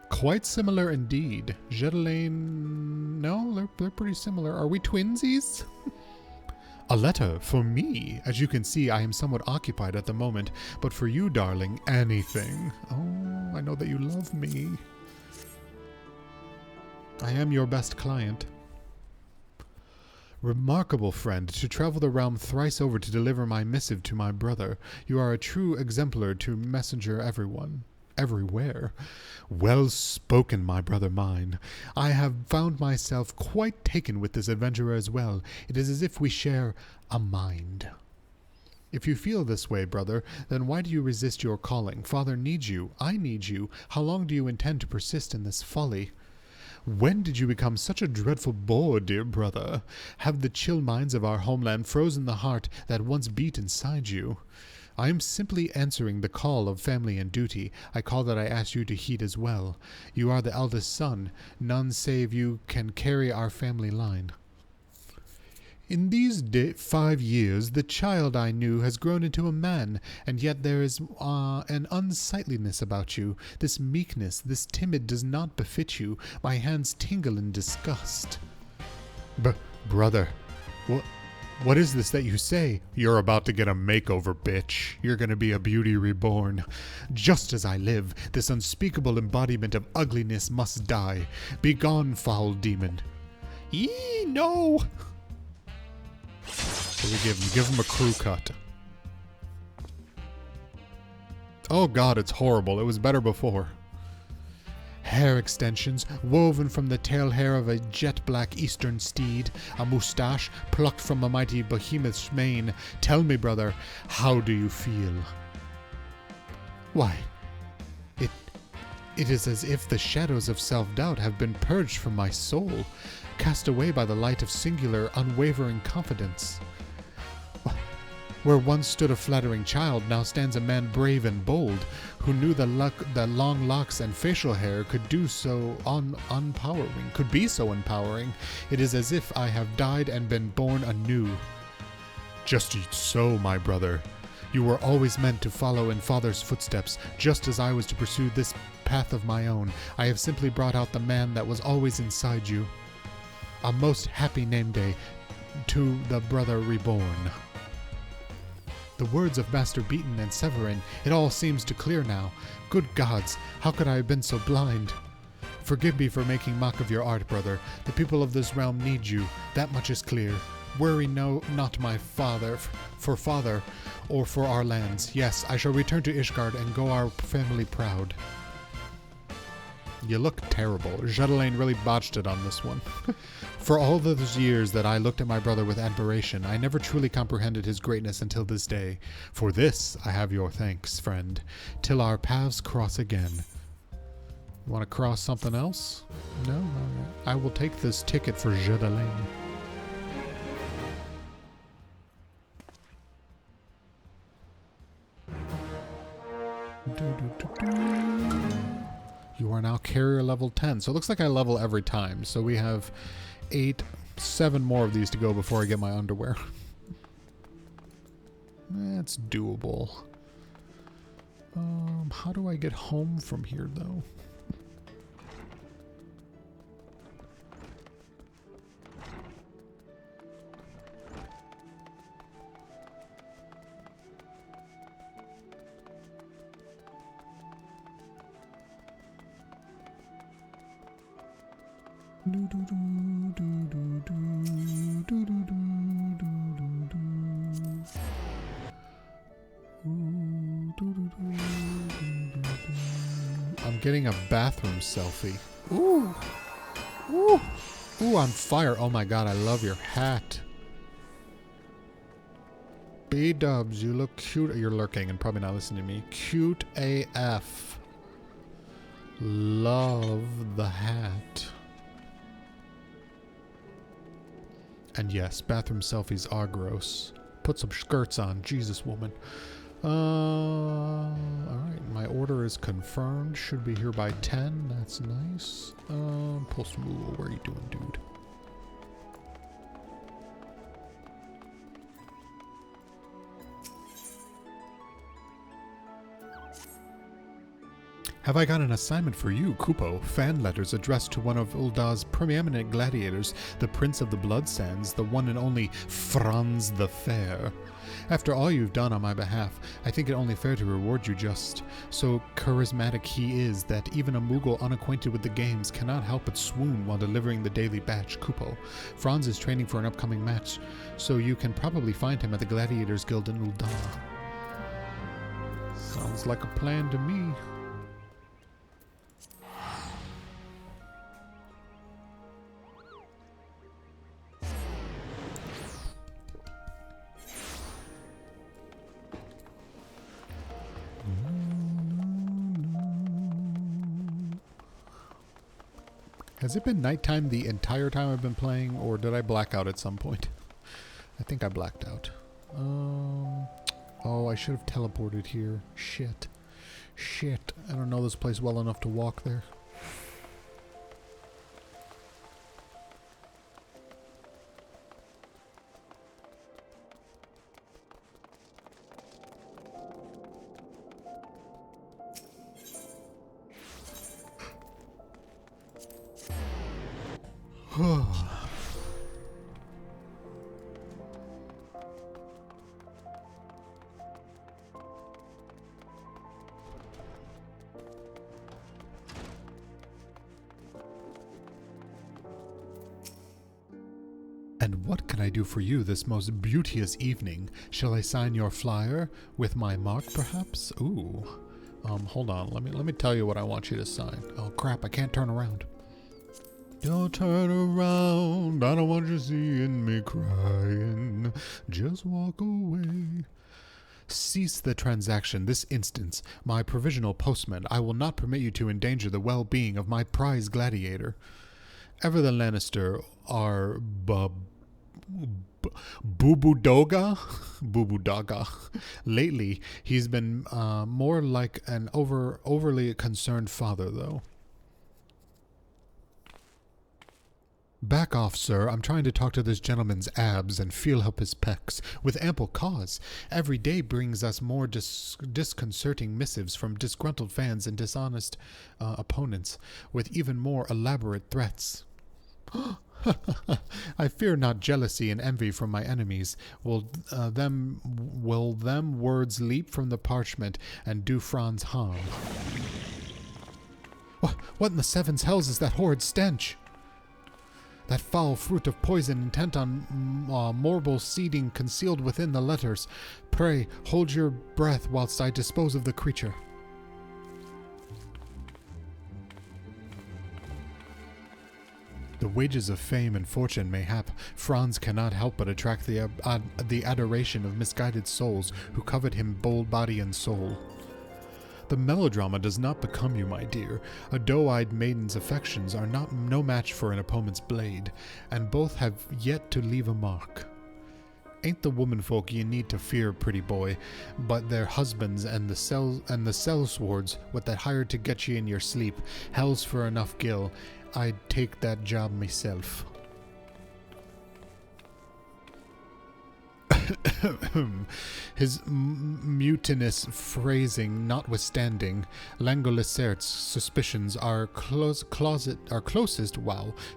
Quite similar indeed. Jadelaine... No, they're pretty similar. Are we twinsies? A letter for me. As you can see, I am somewhat occupied at the moment. But for you, darling, anything. Oh, I know that you love me. I am your best client. Remarkable friend, to travel the realm thrice over to deliver my missive to my brother. You are a true exemplar to messenger everywhere. Well spoken, my brother mine. I have found myself quite taken with this adventurer as well. It is as if we share a mind. If you feel this way, brother, then why do you resist your calling? Father needs you. I need you. How long do you intend to persist in this folly? When did you become such a dreadful bore, dear brother? Have the chill minds of our homeland frozen the heart that once beat inside you? I am simply answering the call of family and duty, a call that I ask you to heed as well. You are the eldest son. None save you can carry our family line. In these 5 years, the child I knew has grown into a man, and yet there is an unsightliness about you. This meekness, this timid does not befit you. My hands tingle in disgust. Brother, what is this that you say? You're about to get a makeover, bitch. You're gonna be a beauty reborn. Just as I live, this unspeakable embodiment of ugliness must die. Begone, foul demon. Yee, no! What do we give him? Give him a crew cut. Oh god, it's horrible. It was better before. Hair extensions, woven from the tail hair of a jet-black eastern steed. A moustache, plucked from a mighty behemoth's mane. Tell me, brother, how do you feel? Why, it is as if the shadows of self-doubt have been purged from my soul, cast away by the light of singular, unwavering confidence. Where once stood a flattering child, now stands a man brave and bold, who knew the long locks and facial hair could be so empowering. It is as if I have died and been born anew. Just so, my brother. You were always meant to follow in Father's footsteps, just as I was to pursue this path of my own. I have simply brought out the man that was always inside you. A most happy name day to the brother reborn. The words of Master Beaton and Severin, it all seems to clear now. Good gods, how could I have been so blind? Forgive me for making mock of your art, brother. The people of this realm need you, that much is clear. Worry not my father, or for our lands. Yes, I shall return to Ishgard and go our family proud. You look terrible. Jadelaine really botched it on this one. For all those years that I looked at my brother with admiration, I never truly comprehended his greatness until this day. For this I have your thanks, friend, till our paths cross again. You want to cross something else? No? All right. I will take this ticket for Jadelaine. You are now carrier level 10. So it looks like I level every time. So we have 7 more of these to go before I get my underwear. That's doable. How do I get home from here, though? I'm getting a bathroom selfie. Ooh. Ooh. Ooh, on fire. Oh my god, I love your hat. B-dubs, you look cute. You're lurking and probably not listening to me. Cute AF. Love the hat. And yes, bathroom selfies are gross. Put some skirts on. Jesus, woman. Alright, my order is confirmed. Should be here by 10. That's nice. Post Moogle, where are you doing, dude? Have I got an assignment for you, Kupo? Fan letters addressed to one of Ulda's preeminent gladiators, the Prince of the Blood Sands, the one and only Franz the Fair. After all you've done on my behalf, I think it only fair to reward you just. So charismatic he is that even a Moogle unacquainted with the games cannot help but swoon while delivering the daily batch, Kupo. Franz is training for an upcoming match, so you can probably find him at the Gladiators Guild in Ulda. Sounds like a plan to me. Has it been nighttime the entire time I've been playing, or did I black out at some point? I think I blacked out. Oh, I should have teleported here. Shit. Shit. I don't know this place well enough to walk there. And what can I do for you this most beauteous evening? Shall I sign your flyer with my mark, perhaps? Ooh. Hold on. Let me tell you what I want you to sign. Oh crap! I can't turn around. Don't turn around. I don't want you seeing me crying. Just walk away. Cease the transaction this instant. My provisional postman. I will not permit you to endanger the well-being of my prize gladiator. Ever the Lannister are Boo-Boo-Doga? Boo-Boo-Doga. Lately, he's been more like an overly concerned father, though. Back off, sir. I'm trying to talk to this gentleman's abs and feel up his pecs, with ample cause. Every day brings us more disconcerting missives from disgruntled fans and dishonest opponents, with even more elaborate threats. I fear not jealousy and envy from my enemies. Will them words leap from the parchment and do Franz harm? What in the seven's hells is that horrid stench? That foul fruit of poison intent on morbal seeding concealed within the letters. Pray, hold your breath whilst I dispose of the creature. The wages of fame and fortune, mayhap, Franz cannot help but attract the adoration of misguided souls who covet him bold body and soul. The melodrama does not become you, my dear. A doe-eyed maiden's affections are no match for an opponent's blade, and both have yet to leave a mark. Ain't the womenfolk ye need to fear, pretty boy, but their husbands and the sellswords what that hired to get ye in your sleep. Hell's for enough gill. I'd take that job myself. His mutinous phrasing notwithstanding, Langolicert's suspicions are closest,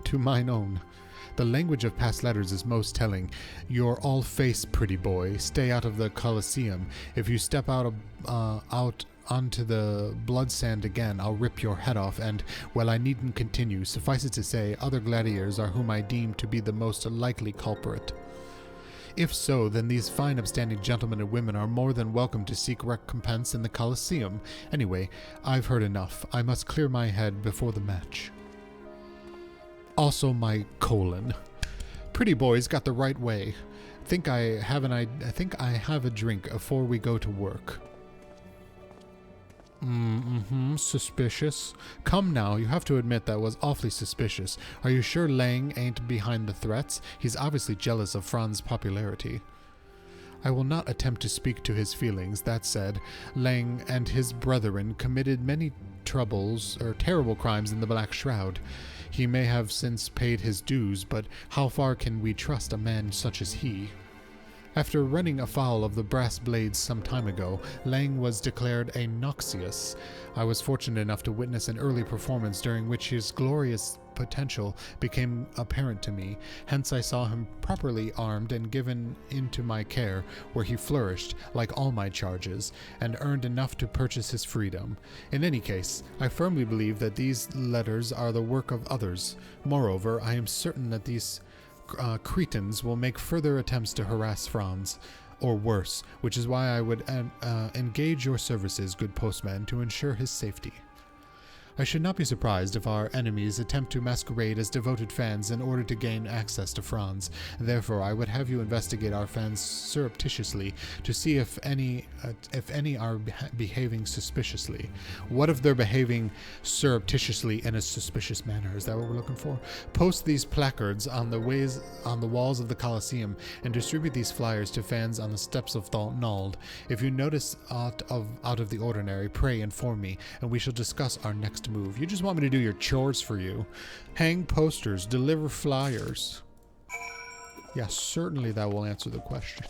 to mine own. The language of past letters is most telling. You're all face, pretty boy. Stay out of the Colosseum. If you step out onto the blood sand again, I'll rip your head off, and, well, I needn't continue. Suffice it to say, other gladiators are whom I deem to be the most likely culprit. If so, then these fine upstanding gentlemen and women are more than welcome to seek recompense in the Colosseum. Anyway, I've heard enough. I must clear my head before the match. Also my colon. Pretty boys got the right way. Think I have a drink before we go to work. Suspicious. Come now, you have to admit that was awfully suspicious. Are you sure Lang ain't behind the threats? He's obviously jealous of Franz's popularity. I will not attempt to speak to his feelings. That said, Lang and his brethren committed many terrible crimes in the Black Shroud. He may have since paid his dues, but how far can we trust a man such as he? After running afoul of the brass blades some time ago, Lang was declared a Noxious. I was fortunate enough to witness an early performance during which his glorious potential became apparent to me. Hence I saw him properly armed and given into my care, where he flourished, like all my charges, and earned enough to purchase his freedom. In any case, I firmly believe that these letters are the work of others. Moreover, I am certain that these cretins will make further attempts to harass Franz, or worse, which is why I would engage your services, good postman, to ensure his safety. I should not be surprised if our enemies attempt to masquerade as devoted fans in order to gain access to Franz. Therefore, I would have you investigate our fans surreptitiously to see if any are behaving suspiciously. What if they're behaving surreptitiously in a suspicious manner? Is that what we're looking for? Post these placards on the walls of the Colosseum and distribute these flyers to fans on the steps of Nald. If you notice aught out of the ordinary, pray inform me, and we shall discuss our next move. You just want me to do your chores for you. Hang posters, deliver flyers. Yeah, certainly that will answer the question.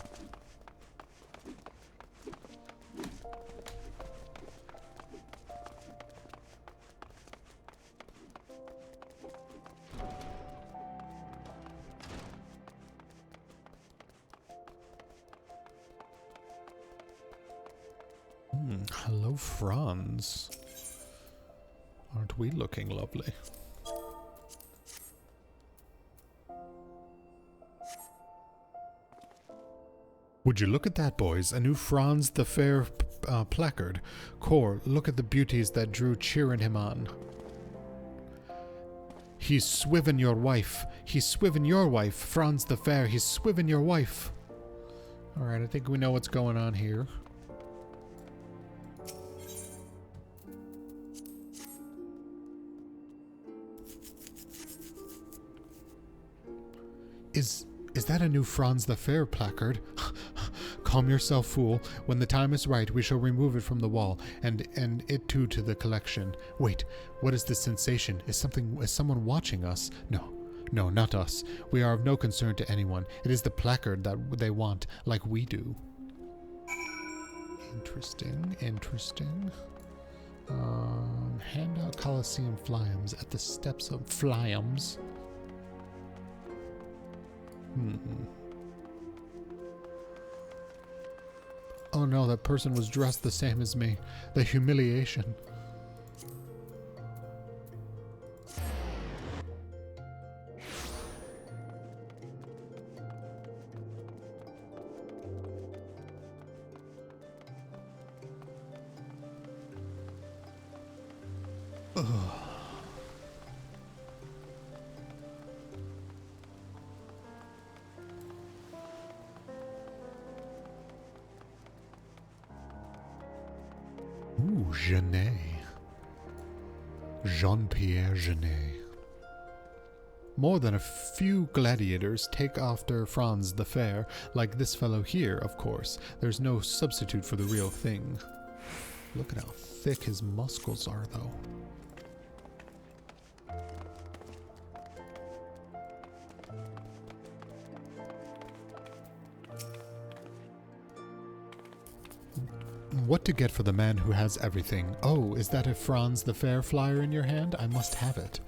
Hello, Franz. Aren't we looking lovely? Would you look at that, boys? A new Franz the Fair placard. Core, look at the beauties that drew cheering him on. He's swivin' your wife. He's swivin' your wife. Franz the Fair, he's swivin' your wife. Alright, I think we know what's going on here. Is that a new Franz the Fair placard? Calm yourself, fool. When the time is right, we shall remove it from the wall, and it too to the collection. Wait, what is this sensation? Is someone watching us? No, not us. We are of no concern to anyone. It is the placard that they want, like we do. Interesting. Hand out Colosseum flyams at the steps of flyams. Oh no, that person was dressed the same as me. The humiliation. Ooh, Genet. Jean-Pierre Genet. More than a few gladiators take after Franz the Fair, like this fellow here, of course. There's no substitute for the real thing. Look at how thick his muscles are, though. What to get for the man who has everything? Oh, is that a Franz the Fair flyer in your hand? I must have it.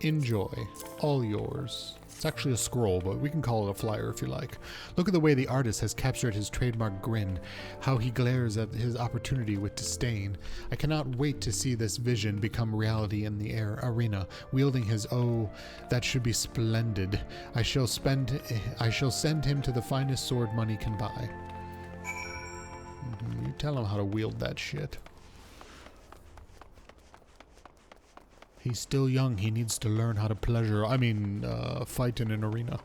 Enjoy. All yours. It's actually a scroll, but we can call it a flyer if you like. Look at the way the artist has captured his trademark grin, how he glares at his opportunity with disdain. I cannot wait to see this vision become reality in the arena, wielding his that should be splendid. I shall send him to the finest sword money can buy. You tell him how to wield that shit. He's still young. He needs to learn how to fight in an arena.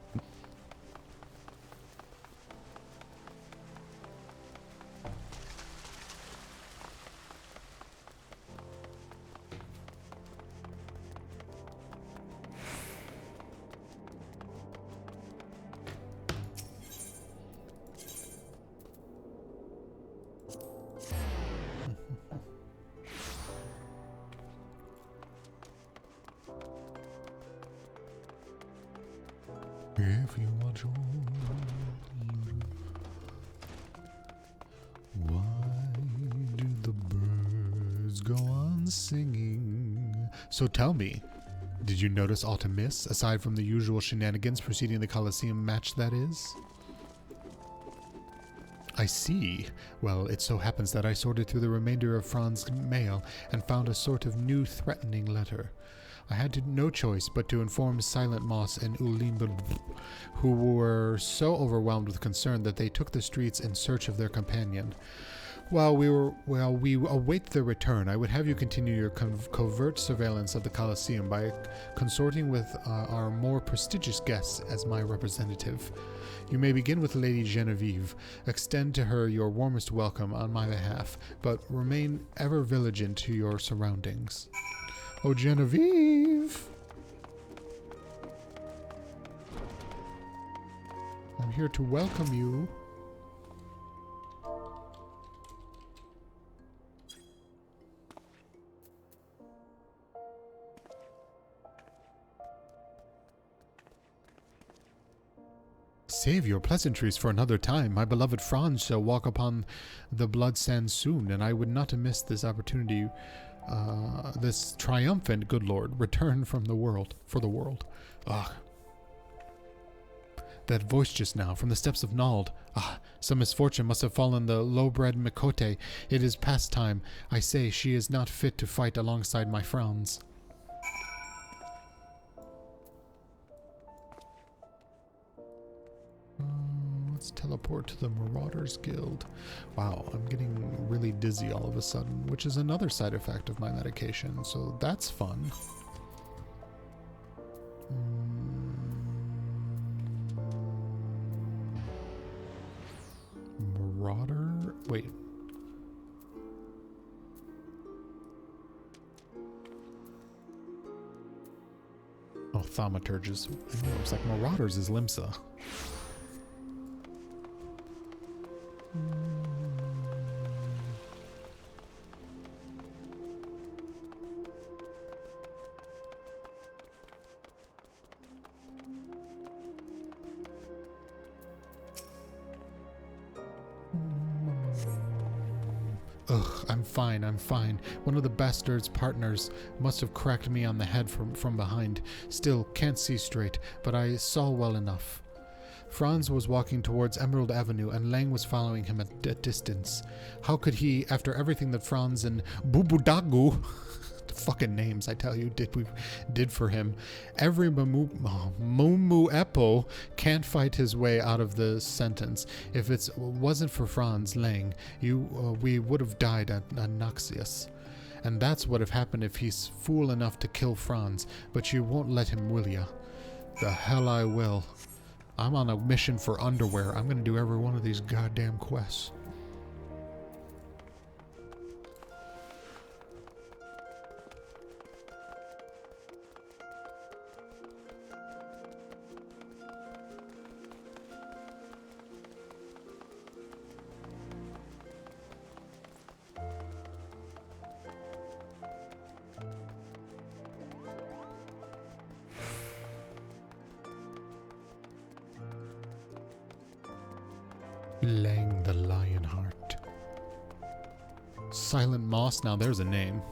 If you want your why do the birds go on singing? So tell me, did you notice aught amiss, aside from the usual shenanigans preceding the Colosseum match, that is? I see. Well, it so happens that I sorted through the remainder of Franz's mail and found a sort of new threatening letter. I had no choice but to inform Silent Moss and Ulimba, who were so overwhelmed with concern that they took the streets in search of their companion. While we await their return, I would have you continue your covert surveillance of the Colosseum by consorting with our more prestigious guests as my representative. You may begin with Lady Genevieve. Extend to her your warmest welcome on my behalf, but remain ever vigilant to your surroundings. Oh, Genevieve! I'm here to welcome you. Save your pleasantries for another time. My beloved Franz shall walk upon the blood sands soon, and I would not have missed this opportunity, this triumphant, good lord, return from the world, for the world. Ah. That voice just now, from the steps of Nald. Ah, some misfortune must have fallen the low-bred Mikote. It is past time. I say, she is not fit to fight alongside my Franz. Let's teleport to the Marauders Guild. Wow, I'm getting really dizzy all of a sudden, which is another side effect of my medication, so that's fun. Marauder? Wait. Oh, Thaumaturges. I know, it's like Marauders is Limsa. Ugh, I'm fine. One of the bastard's partners must have cracked me on the head from behind. Still, can't see straight, but I saw well enough. Franz was walking towards Emerald Avenue, and Lang was following him at a distance. How could he, after everything that Franz and Bubudagu, the fucking names I tell you, did for him, every Mumu Eppo can't fight his way out of the sentence. If it wasn't for Franz Lang, we would have died at Noxious. And that's what have happened if he's fool enough to kill Franz. But you won't let him, will ya? The hell I will. I'm on a mission for underwear. I'm gonna do every one of these goddamn quests. Lang the Lionheart. Silent Moss, now there's a name.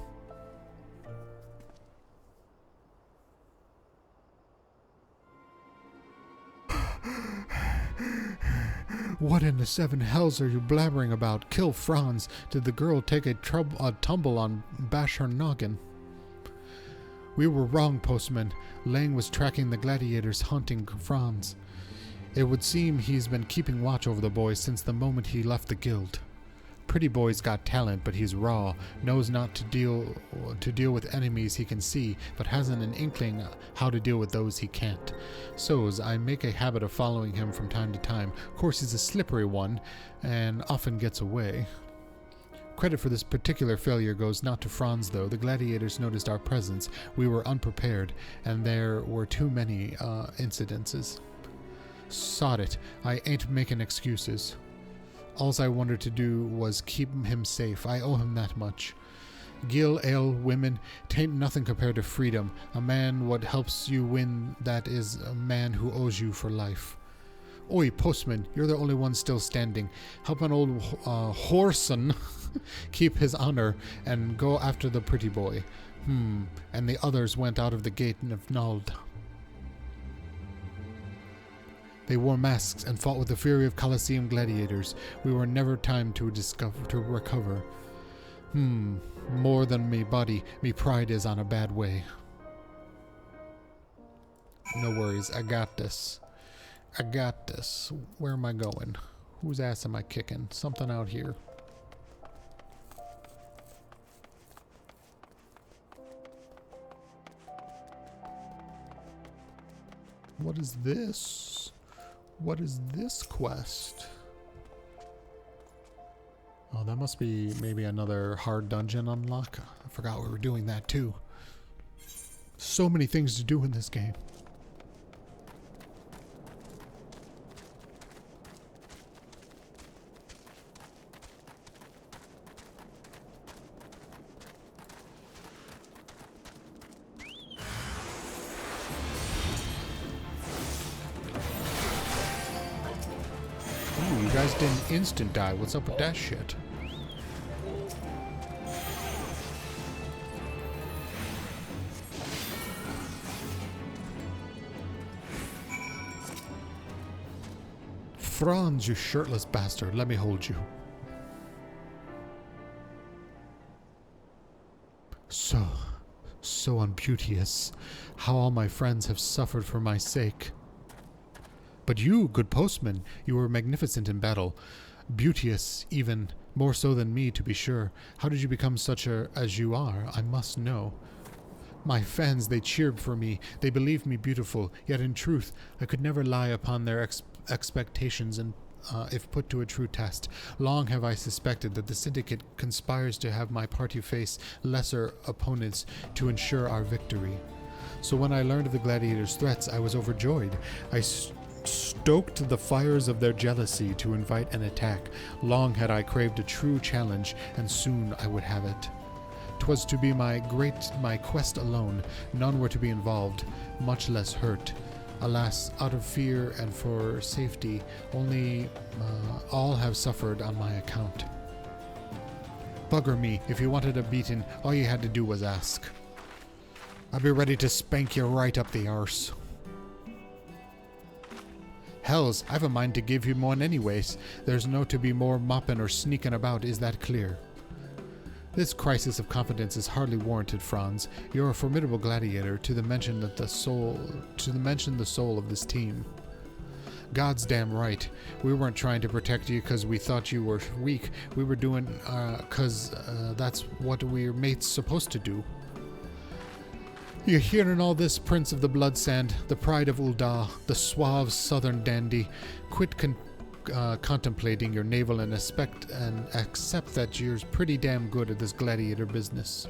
What in the seven hells are you blabbering about? Kill Franz. Did the girl take a tumble on Bash her noggin? We were wrong, postman. Lang was tracking the gladiators hunting Franz. It would seem he's been keeping watch over the boy since the moment he left the guild. Pretty boy's got talent, but he's raw, knows not to deal with enemies he can see, but hasn't an inkling how to deal with those he can't. So's I make a habit of following him from time to time. Of course, he's a slippery one, and often gets away. Credit for this particular failure goes not to Franz, though. The gladiators noticed our presence. We were unprepared, and there were too many incidences. Sod it, I ain't making excuses. Alls I wanted to do was keep him safe. I owe him that much. Gil, ale, women, tain't nothing compared to freedom. A man what helps you win that is a man who owes you for life. Oi, postman, you're the only one still standing. Help an old whoreson keep his honor and go after the pretty boy. And the others went out of the gate of Nald. They wore masks and fought with the fury of Colosseum gladiators. We were never time to recover. More than me body, me pride is on a bad way. No worries, I got this. I got this. Where am I going? Whose ass am I kicking? Something out here. What is this? What is this quest? Oh, that must be maybe another hard dungeon unlock. I forgot we were doing that too. So many things to do in this game. Ooh, you guys didn't instant die. What's up with that shit? Franz, you shirtless bastard. Let me hold you. So unbeauteous. How all my friends have suffered for my sake. But you, good postman, you were magnificent in battle. Beauteous, even more so than me, to be sure. How did you become such as you are? I must know. My fans, they cheered for me. They believed me beautiful. Yet in truth, I could never lie upon their expectations and if put to a true test. Long have I suspected that the syndicate conspires to have my party face lesser opponents to ensure our victory. So when I learned of the gladiators' threats, I was overjoyed. I stoked the fires of their jealousy to invite an attack. Long had I craved a true challenge, and soon I would have it. 'Twas to be my quest alone. None were to be involved, much less hurt. Alas, out of fear and for safety, only all have suffered on my account. Bugger me, if you wanted a beating, all you had to do was ask. I'll be ready to spank you right up the arse. Hells, I've a mind to give you one anyways. There's no to be more mopping or sneaking about, is that clear? This crisis of confidence is hardly warranted, Franz. You're a formidable gladiator, to mention the soul of this team. God's damn right. We weren't trying to protect you because we thought you were weak. We were doing because that's what we're mates supposed to do. You're hearing all this, Prince of the Blood Sand, the pride of Ul'dah, the suave southern dandy. Quit contemplating your navel and accept that you're pretty damn good at this gladiator business.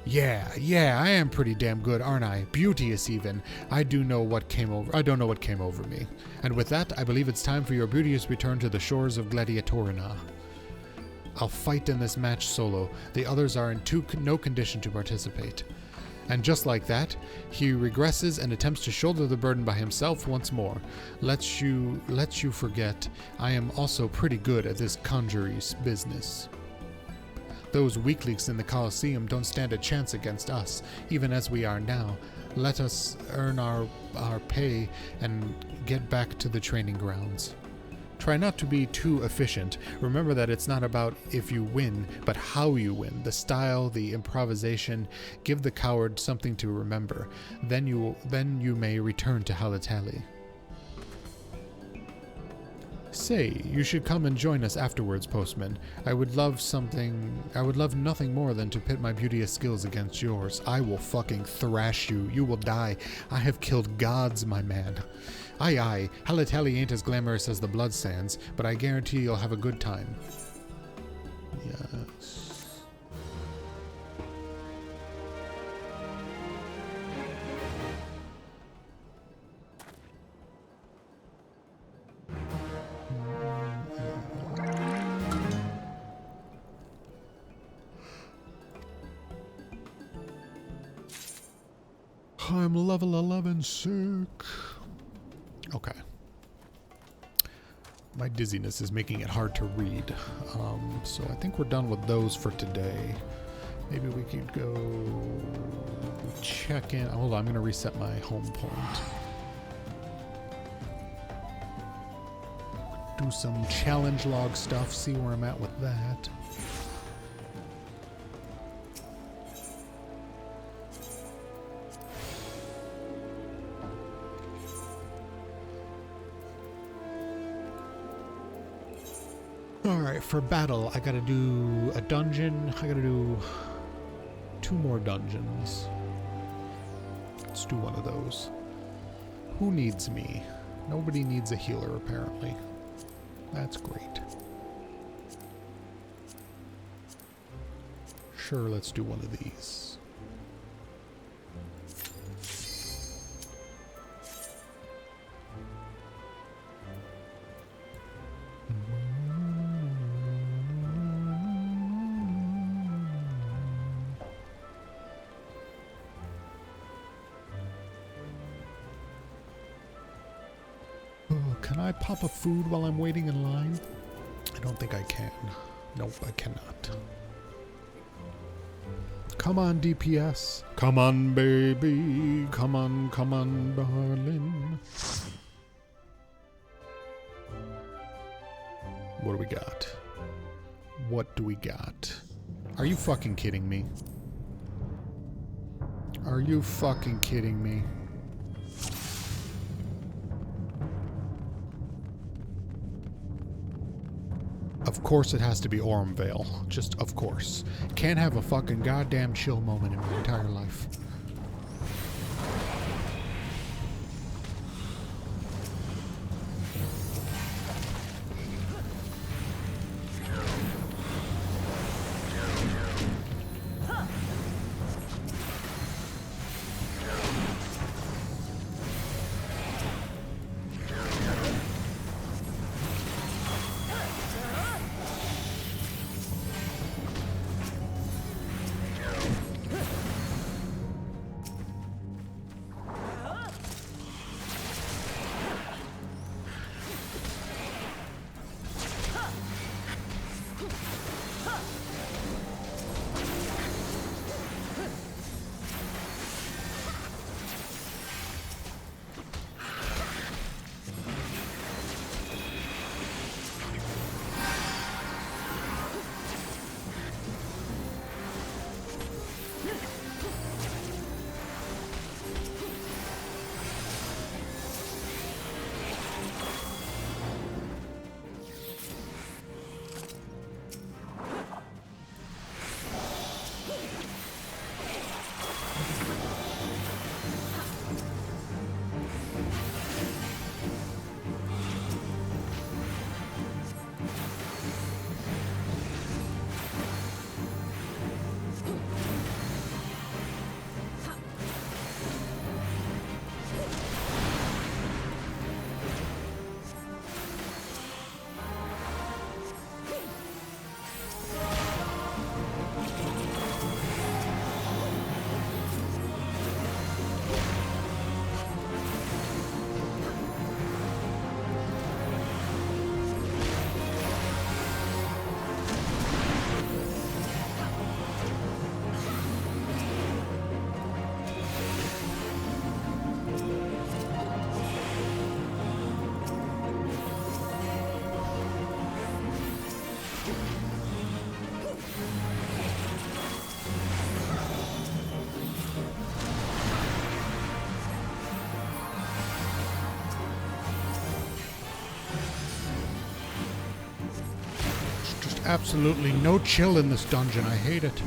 Yeah, I am pretty damn good, aren't I? Beauteous even. I don't know what came over me. And with that, I believe it's time for your beauteous return to the shores of Gladiatorina. I'll fight in this match solo. The others are in no condition to participate. And just like that, he regresses and attempts to shoulder the burden by himself once more. Let you forget, I am also pretty good at this conjuries business. Those weaklings in the Colosseum don't stand a chance against us, even as we are now. Let us earn our pay and get back to the training grounds. Try not to be too efficient. Remember that it's not about if you win, but how you win. The style, the improvisation. Give the coward something to remember. Then you may return to Halatali. Say, you should come and join us afterwards, Postman. I would love nothing more than to pit my beauteous skills against yours. I will fucking thrash you. You will die. I have killed gods, my man. Aye, aye. Halatali ain't as glamorous as the Blood Sands, but I guarantee you'll have a good time. Yes. I'm level 11 sick. Okay. My dizziness is making it hard to read. So I think we're done with those for today. Maybe we could go check in. Hold on, I'm going to reset my home point. Do some challenge log stuff, see where I'm at with that. Alright, for battle, I gotta do a dungeon. I gotta do 2 more dungeons. Let's do one of those. Who needs me? Nobody needs a healer, apparently. That's great. Sure, let's do one of these. Can I pop a food while I'm waiting in line? I don't think I can. Nope, I cannot. Come on, DPS. Come on, baby. Come on, darling. What do we got? What do we got? Are you fucking kidding me? Are you fucking kidding me? Of course it has to be Ormvale. Just of course. Can't have a fucking goddamn chill moment in my entire life. absolutely no chill in this dungeon. I hate it.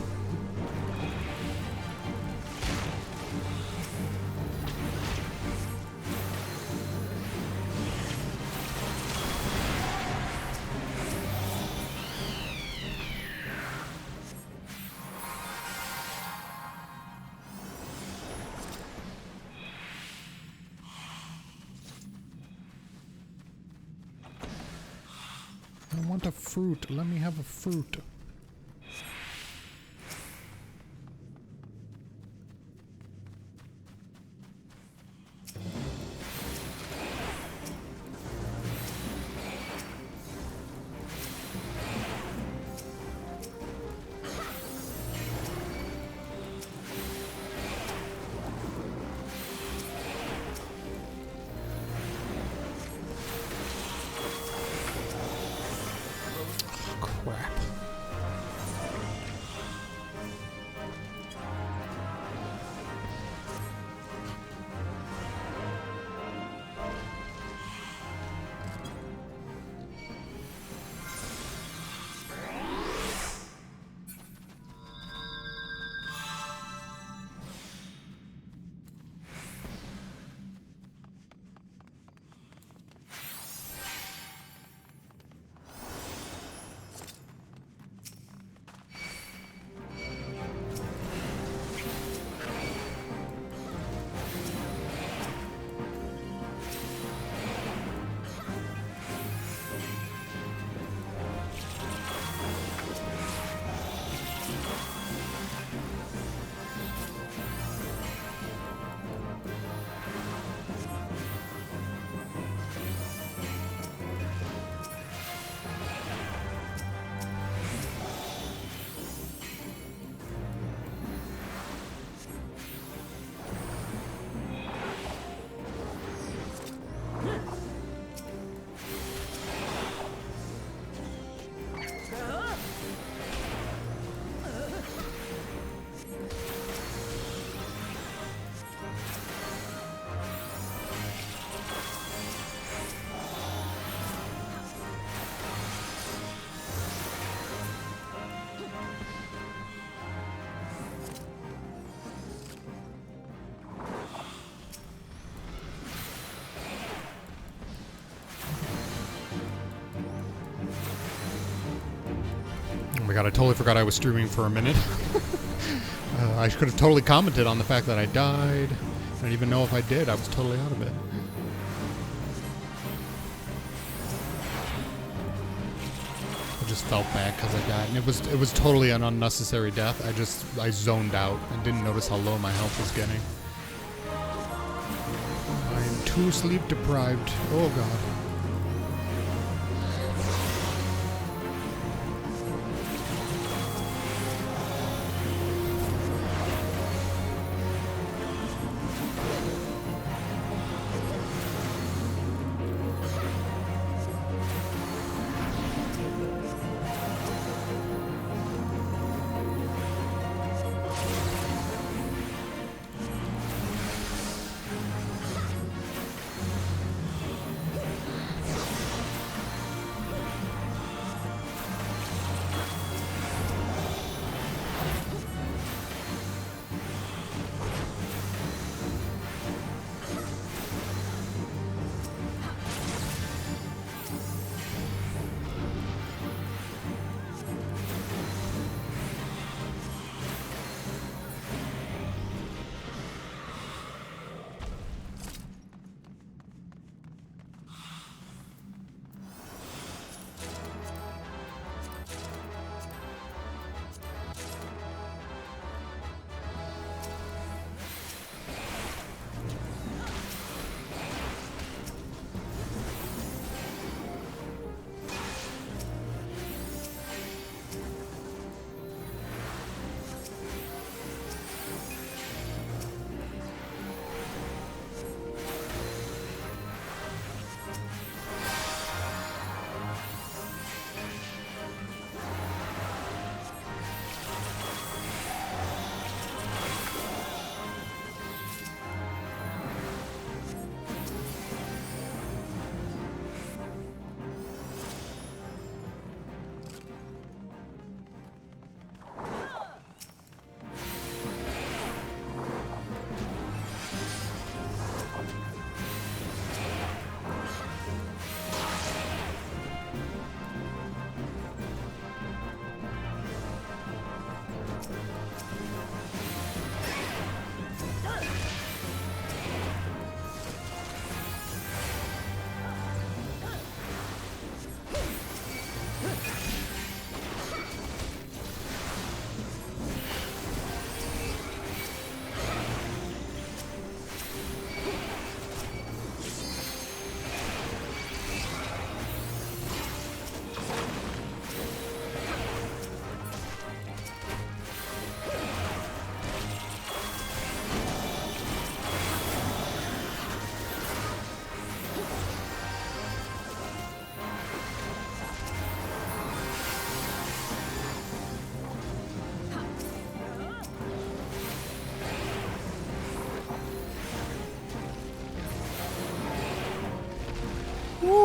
I want a fruit. Let me have a fruit. Crap. Oh my god, I totally forgot I was streaming for a minute. I could have totally commented on the fact that I died. I don't even know if I did. I was totally out of it. I just felt bad because I died. And it was totally an unnecessary death. I zoned out and didn't notice how low my health was getting. I am too sleep deprived. Oh god.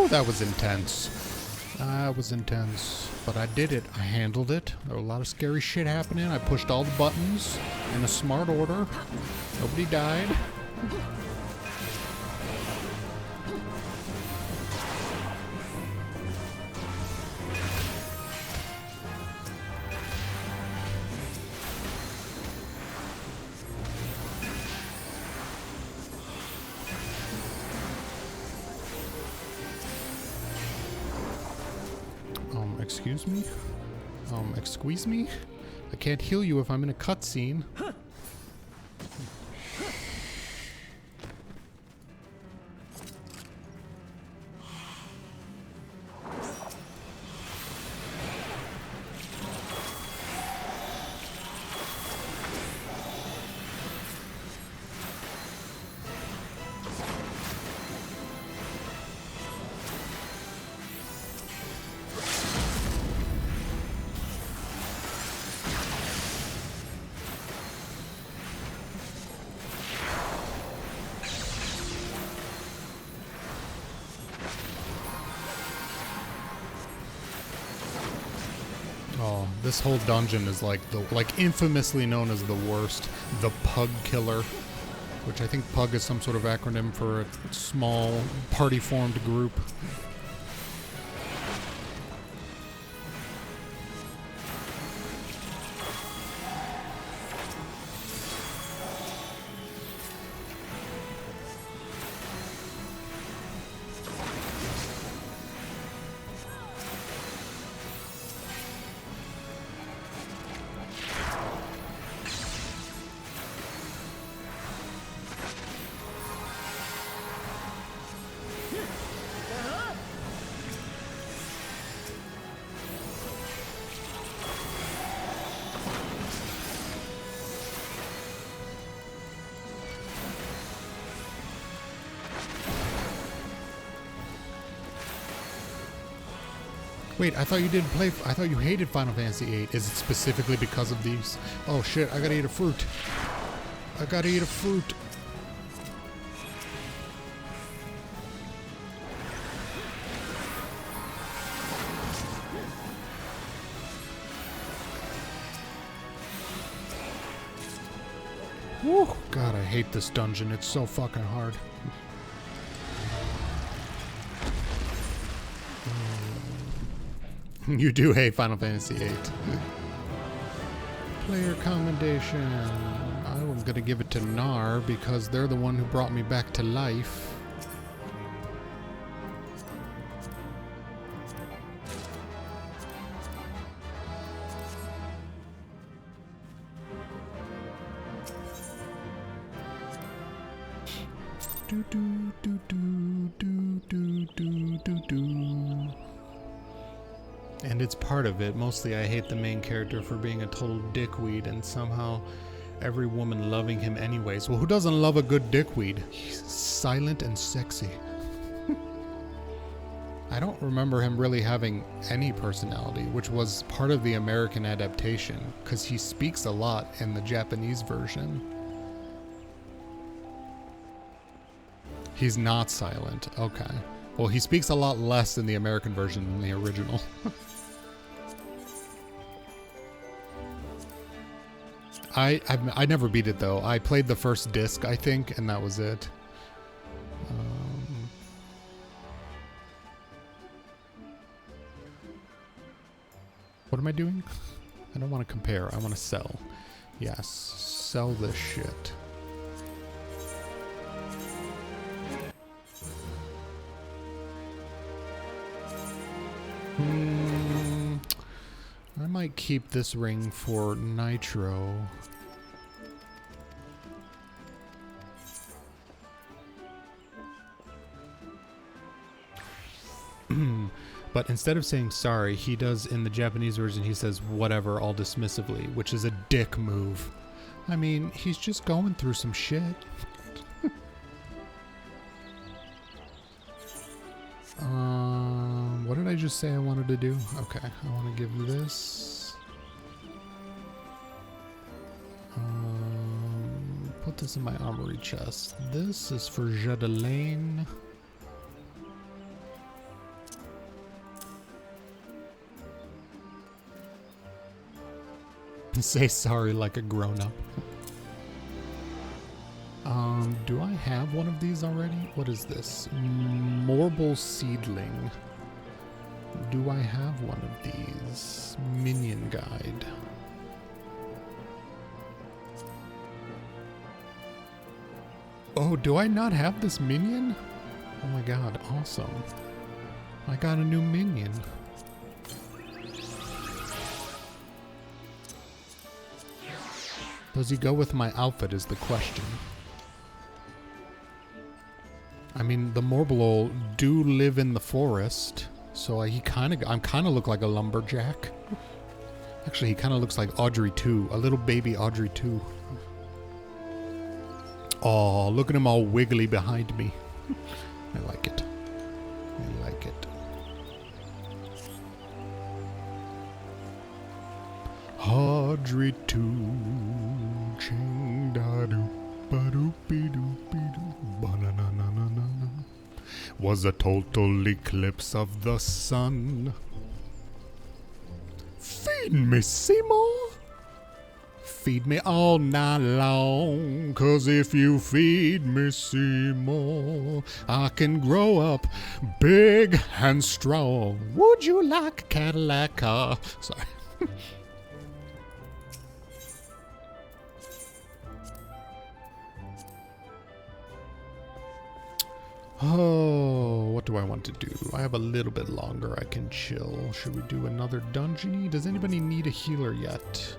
Woo, that was intense. That was intense. But I did it. I handled it. There was a lot of scary shit happening. I pushed all the buttons in a smart order. Nobody died. Excuse me? Excuse me? I can't heal you if I'm in a cutscene. Oh, this whole dungeon is like infamously known as the worst, the Pug Killer, which I think Pug is some sort of acronym for a small party-formed group. Wait, I thought you didn't play. I thought you hated Final Fantasy VIII. Is it specifically because of these? Oh shit! I gotta eat a fruit. I gotta eat a fruit. Woo! God, I hate this dungeon. It's so fucking hard. You do hate Final Fantasy VIII. Player commendation. I'm gonna give it to Nar because they're the one who brought me back to life. Do do do do do do do do do. And it's part of it. Mostly I hate the main character for being a total dickweed and somehow every woman loving him anyways. Well, who doesn't love a good dickweed? He's silent and sexy. I don't remember him really having any personality, which was part of the American adaptation, because he speaks a lot in the Japanese version. He's not silent. Okay. Well, he speaks a lot less in the American version than the original. I never beat it though. I played the first disc, I think, and that was it. What am I doing? I don't want to compare. I want to sell. Yes, sell this shit. I might keep this ring for Nitro. But instead of saying sorry, he does, in the Japanese version, he says whatever all dismissively, which is a dick move. I mean, he's just going through some shit. What did I just say I wanted to do? Okay, I want to give this. Put this in my armory chest. This is for Jadelaine. Say sorry like a grown-up. Do I have one of these already? What is this? Moogle seedling. Do I have one of these? Minion guide. Oh, do I not have this minion? Oh my god, awesome. I got a new minion. Does he go with my outfit is the question. I mean, the Moogle do live in the forest, so I'm kind of look like a lumberjack. Actually, he kind of looks like Audrey too, a little baby Audrey too. Oh, look at him all wiggly behind me. I like it. I like it. Audrey too. Ching da doo ba doo be doo be doo ba na na na na na na. Was a total eclipse of the sun. Feed me, Seymour. Feed me all night long, 'cause if you feed me, Seymour, I can grow up big and strong. Would you like a Cadillac car? Sorry. Oh, what do I want to do? I have a little bit longer I can chill. Should we do another dungeon-y? Does anybody need a healer yet?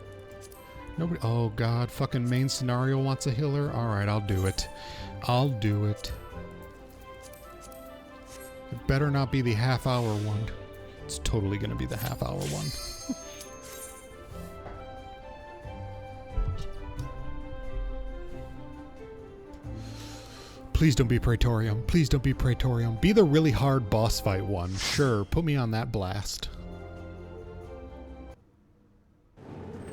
Nobody. Oh god, fucking main scenario wants a healer? Alright, I'll do it. I'll do it. It better not be the half-hour one. It's totally gonna be the half-hour one. Please don't be Praetorium. Please don't be Praetorium. Be the really hard boss fight one. Sure, put me on that blast.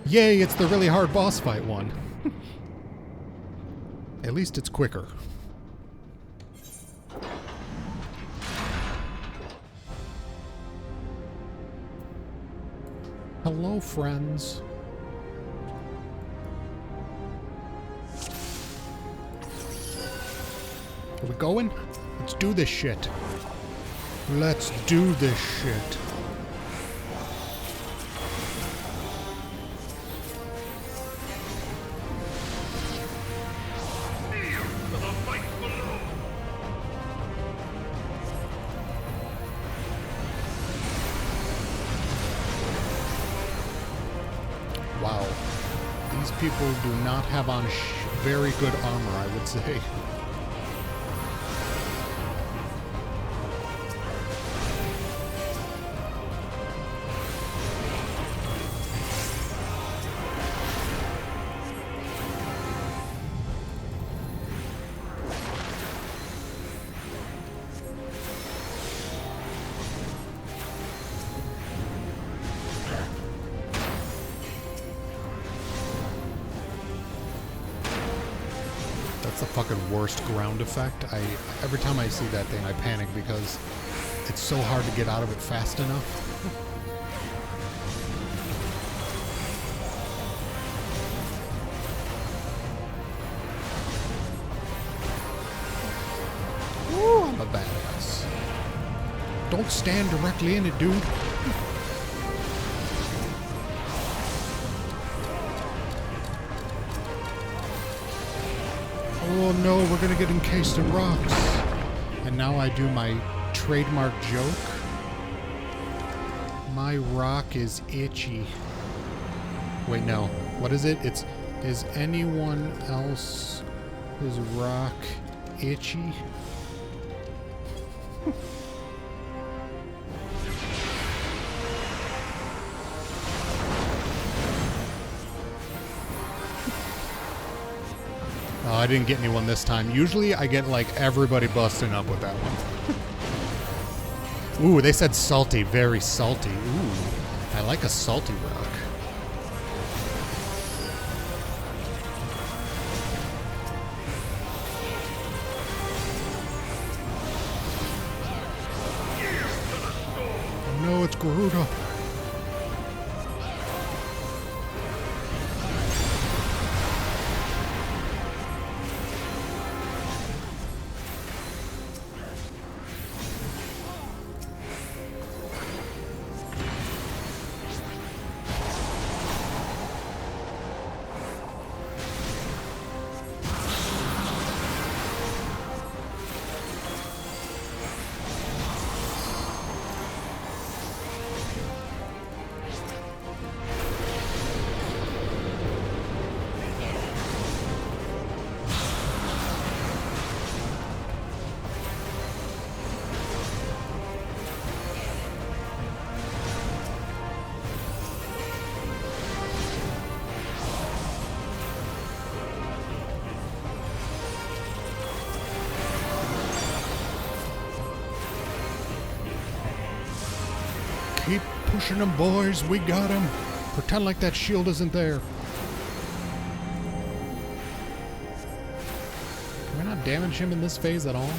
Yay, it's the really hard boss fight one. At least it's quicker. Hello, friends. Are we going? Let's do this shit. Let's do this shit. Wow. These people do not have on very good armor, I would say. Fucking worst ground effect. Every time I see that thing I panic because it's so hard to get out of it fast enough. Ooh, I'm a badass. Don't stand directly in it, dude. Oh no, we're gonna get encased in rocks. And now I do my trademark joke. My rock is itchy. Wait, no. What is it? Is anyone else's rock itchy? Oh, I didn't get anyone this time. Usually I get like everybody busting up with that one. Ooh, they said salty, very salty. Ooh, I like a salty rock. Oh no, it's Garuda. Keep pushing them, boys. We got him. Pretend like that shield isn't there. Can we not damage him in this phase at all?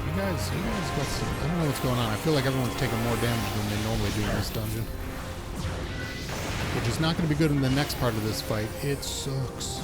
You guys got some, I don't know what's going on. I feel like everyone's taking more damage than they normally do in this dungeon. Which is not going to be good in the next part of this fight. It sucks.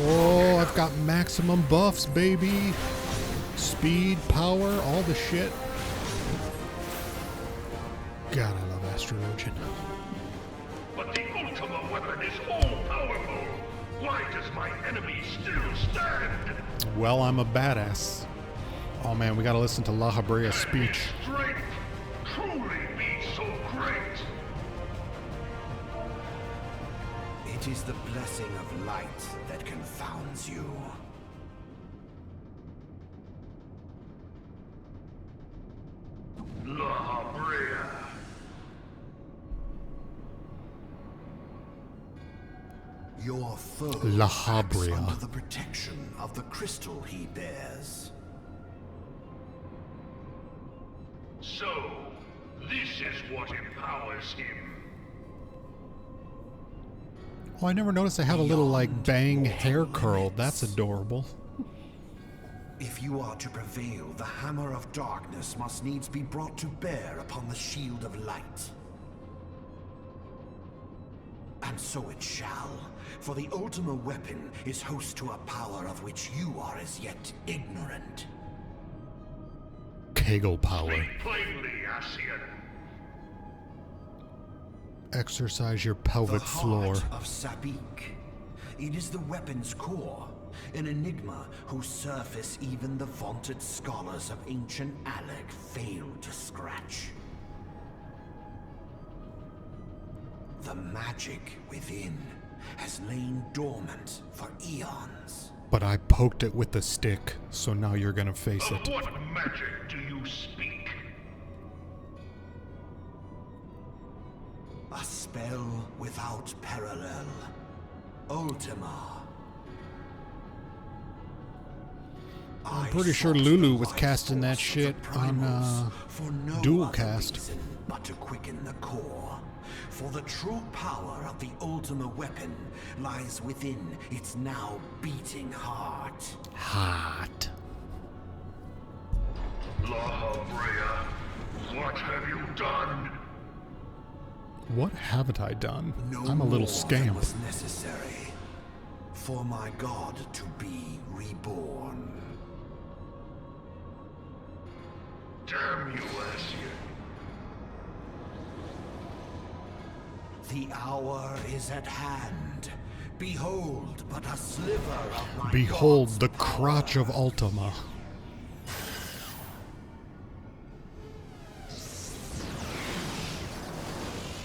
Oh, I've got maximum buffs, baby. Speed, power, all the shit. God, I love Astrologian. But the ultimate weapon is all-powerful. Why does my enemy still stand? Well, I'm a badass. Oh man, we gotta listen to La Habrea's speech. Strength truly be so great. It is the blessing of light that confounds you. La Habrea. Your foe La acts Habrea. under the protection of the crystal he bears. So, this is what empowers him. Oh, I never noticed I have a little, like, Beyond bang mortal hair curl. limits. That's adorable. If you are to prevail, the hammer of darkness must needs be brought to bear upon the shield of light. And so it shall, for the ultimate weapon is host to a power of which you are as yet ignorant. Kegel power. Speak plainly, Ascian. Exercise your pelvic The floor. heart of Sabik. It is the weapon's core, an enigma whose surface even the vaunted scholars of ancient Alec failed to scratch. The magic within has lain dormant for eons. But I poked it with the stick, so now you're gonna face Of it. what magic do you speak? A spell without parallel. Ultima. I'm pretty sure Lulu was casting that shit on Dual Cast. But to quicken the core. For the true power of the Ultima weapon lies within its now beating heart. Hot. La Habrea, what have you done? What haven't I done? No I'm a little more than scamp. was necessary for my god to be reborn. Damn you, Ascian. The hour is at hand. Behold but a sliver of my Behold god's the crotch power. of Ultima.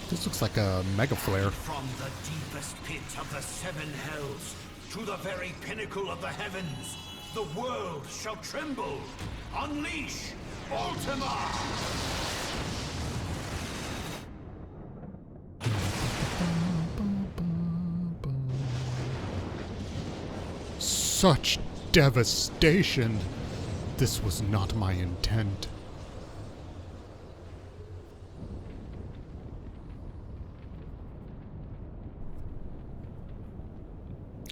This looks like a mega flare. From the deepest pit of the seven hells, To the very pinnacle of the heavens, the world shall tremble. Unleash Ultima! Such devastation! This was not my intent.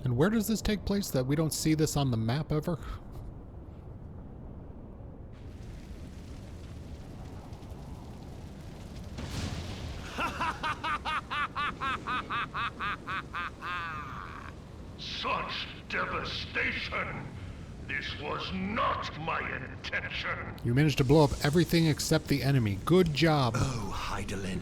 And where does this take place that we don't see this on the map ever? Such devastation! This was not my intention! You managed to blow up everything except the enemy. Good job. Oh, Hydaelyn.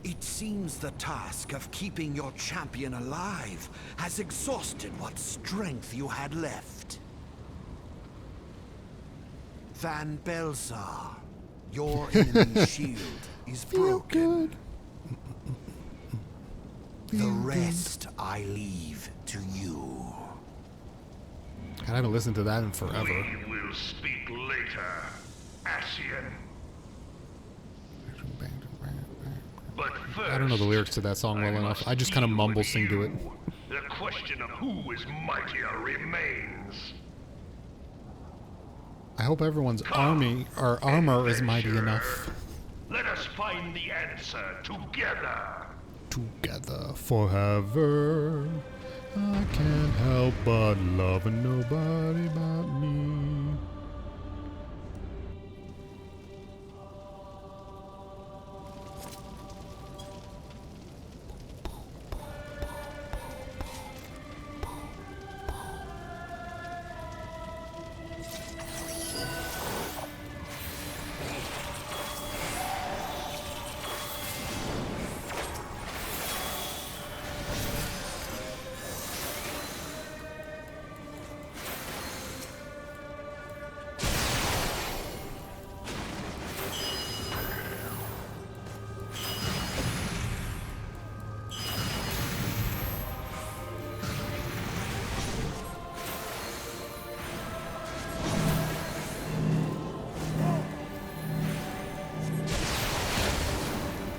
It seems the task of keeping your champion alive has exhausted what strength you had left. Van Belsar, your enemy's shield is broken. The rest I leave to you. I haven't listened to that in forever. We will speak later, Ascian. But first, I don't know the lyrics to that song well enough. I just kind of mumble sing to it. The question of who is mightier remains. I hope everyone's armor is mighty enough. Let us find the answer together. Together forever. I can't help but loving nobody but me.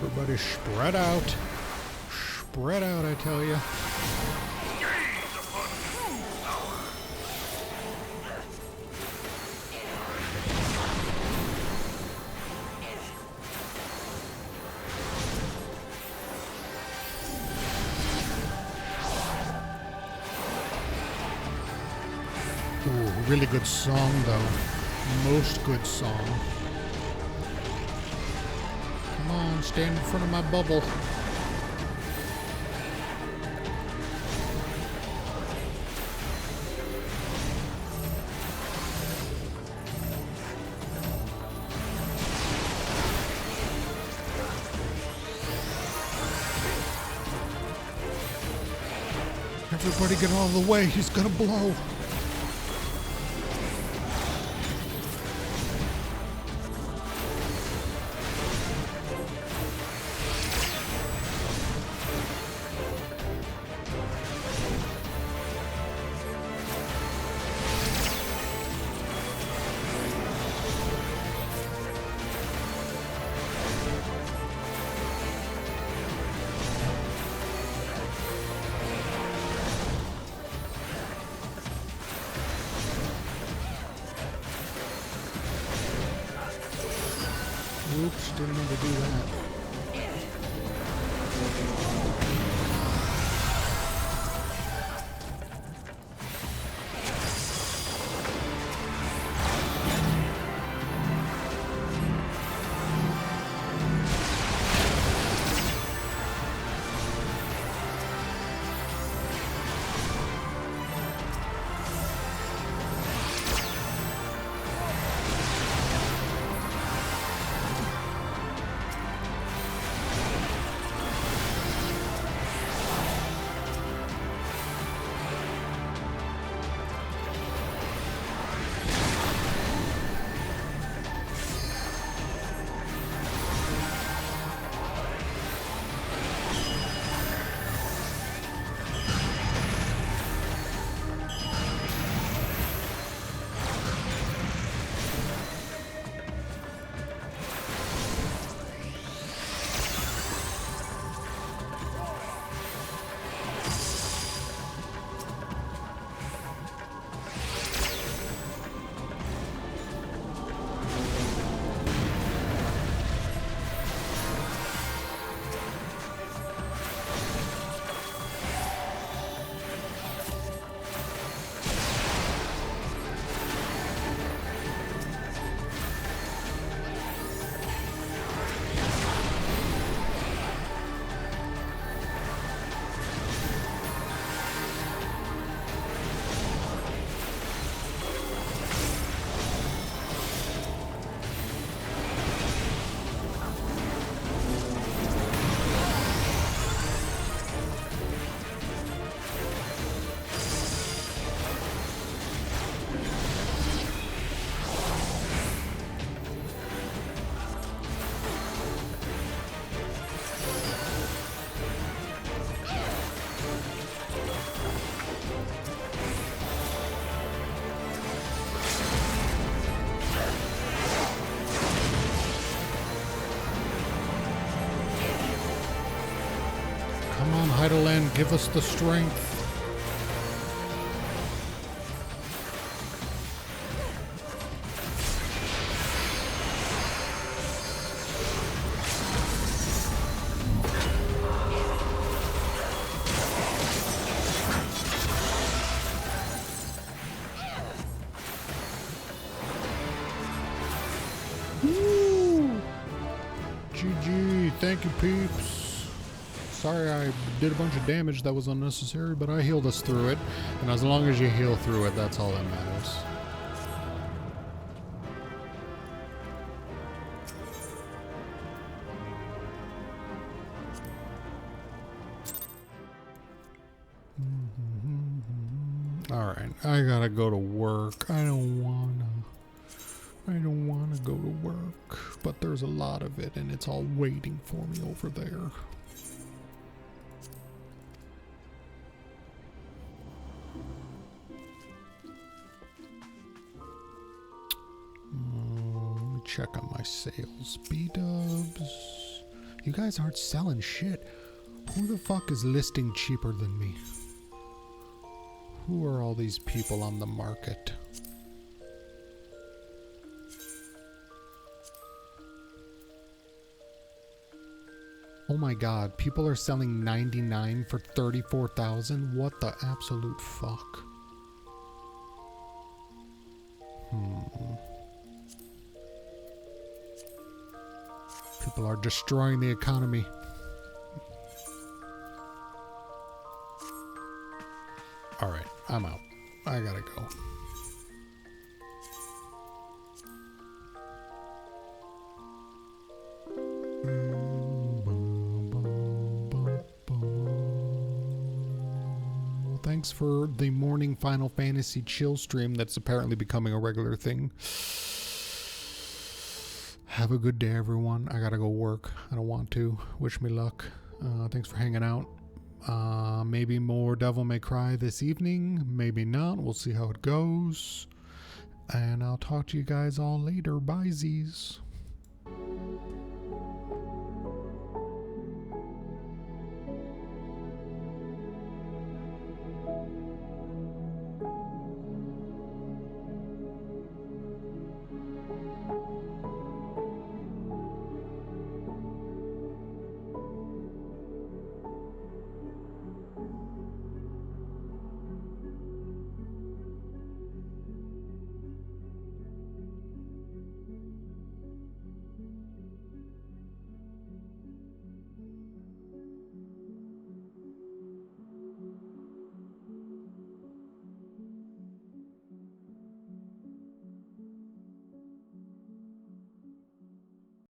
Everybody spread out. Spread out, I tell you. Gaze upon true power. Ooh, really good song, though. Most good song. Come on, stand in front of my bubble. Everybody get out of the way, he's gonna blow. Oops, didn't mean to do that. Come on, Heideland, give us the strength. GG, thank you peeps. Sorry I did a bunch of damage that was unnecessary, but I healed us through it. And as long as you heal through it, that's all that matters. Alright, I gotta go to work. I don't wanna go to work, but there's a lot of it and it's all waiting for me over there. Let me check on my sales. B-dubs. You guys aren't selling shit. Who the fuck is listing cheaper than me? Who are all these people on the market? Oh my god, people are selling 99 for 34,000? What the absolute fuck? People are destroying the economy. Alright, I'm out. I gotta go. Thanks for the morning Final Fantasy chill stream that's apparently becoming a regular thing. Have a good day, everyone. I gotta go work. I don't want to. Wish me luck. Thanks for hanging out. Maybe more Devil May Cry this evening. Maybe not. We'll see how it goes. And I'll talk to you guys all later. Bye, Z's.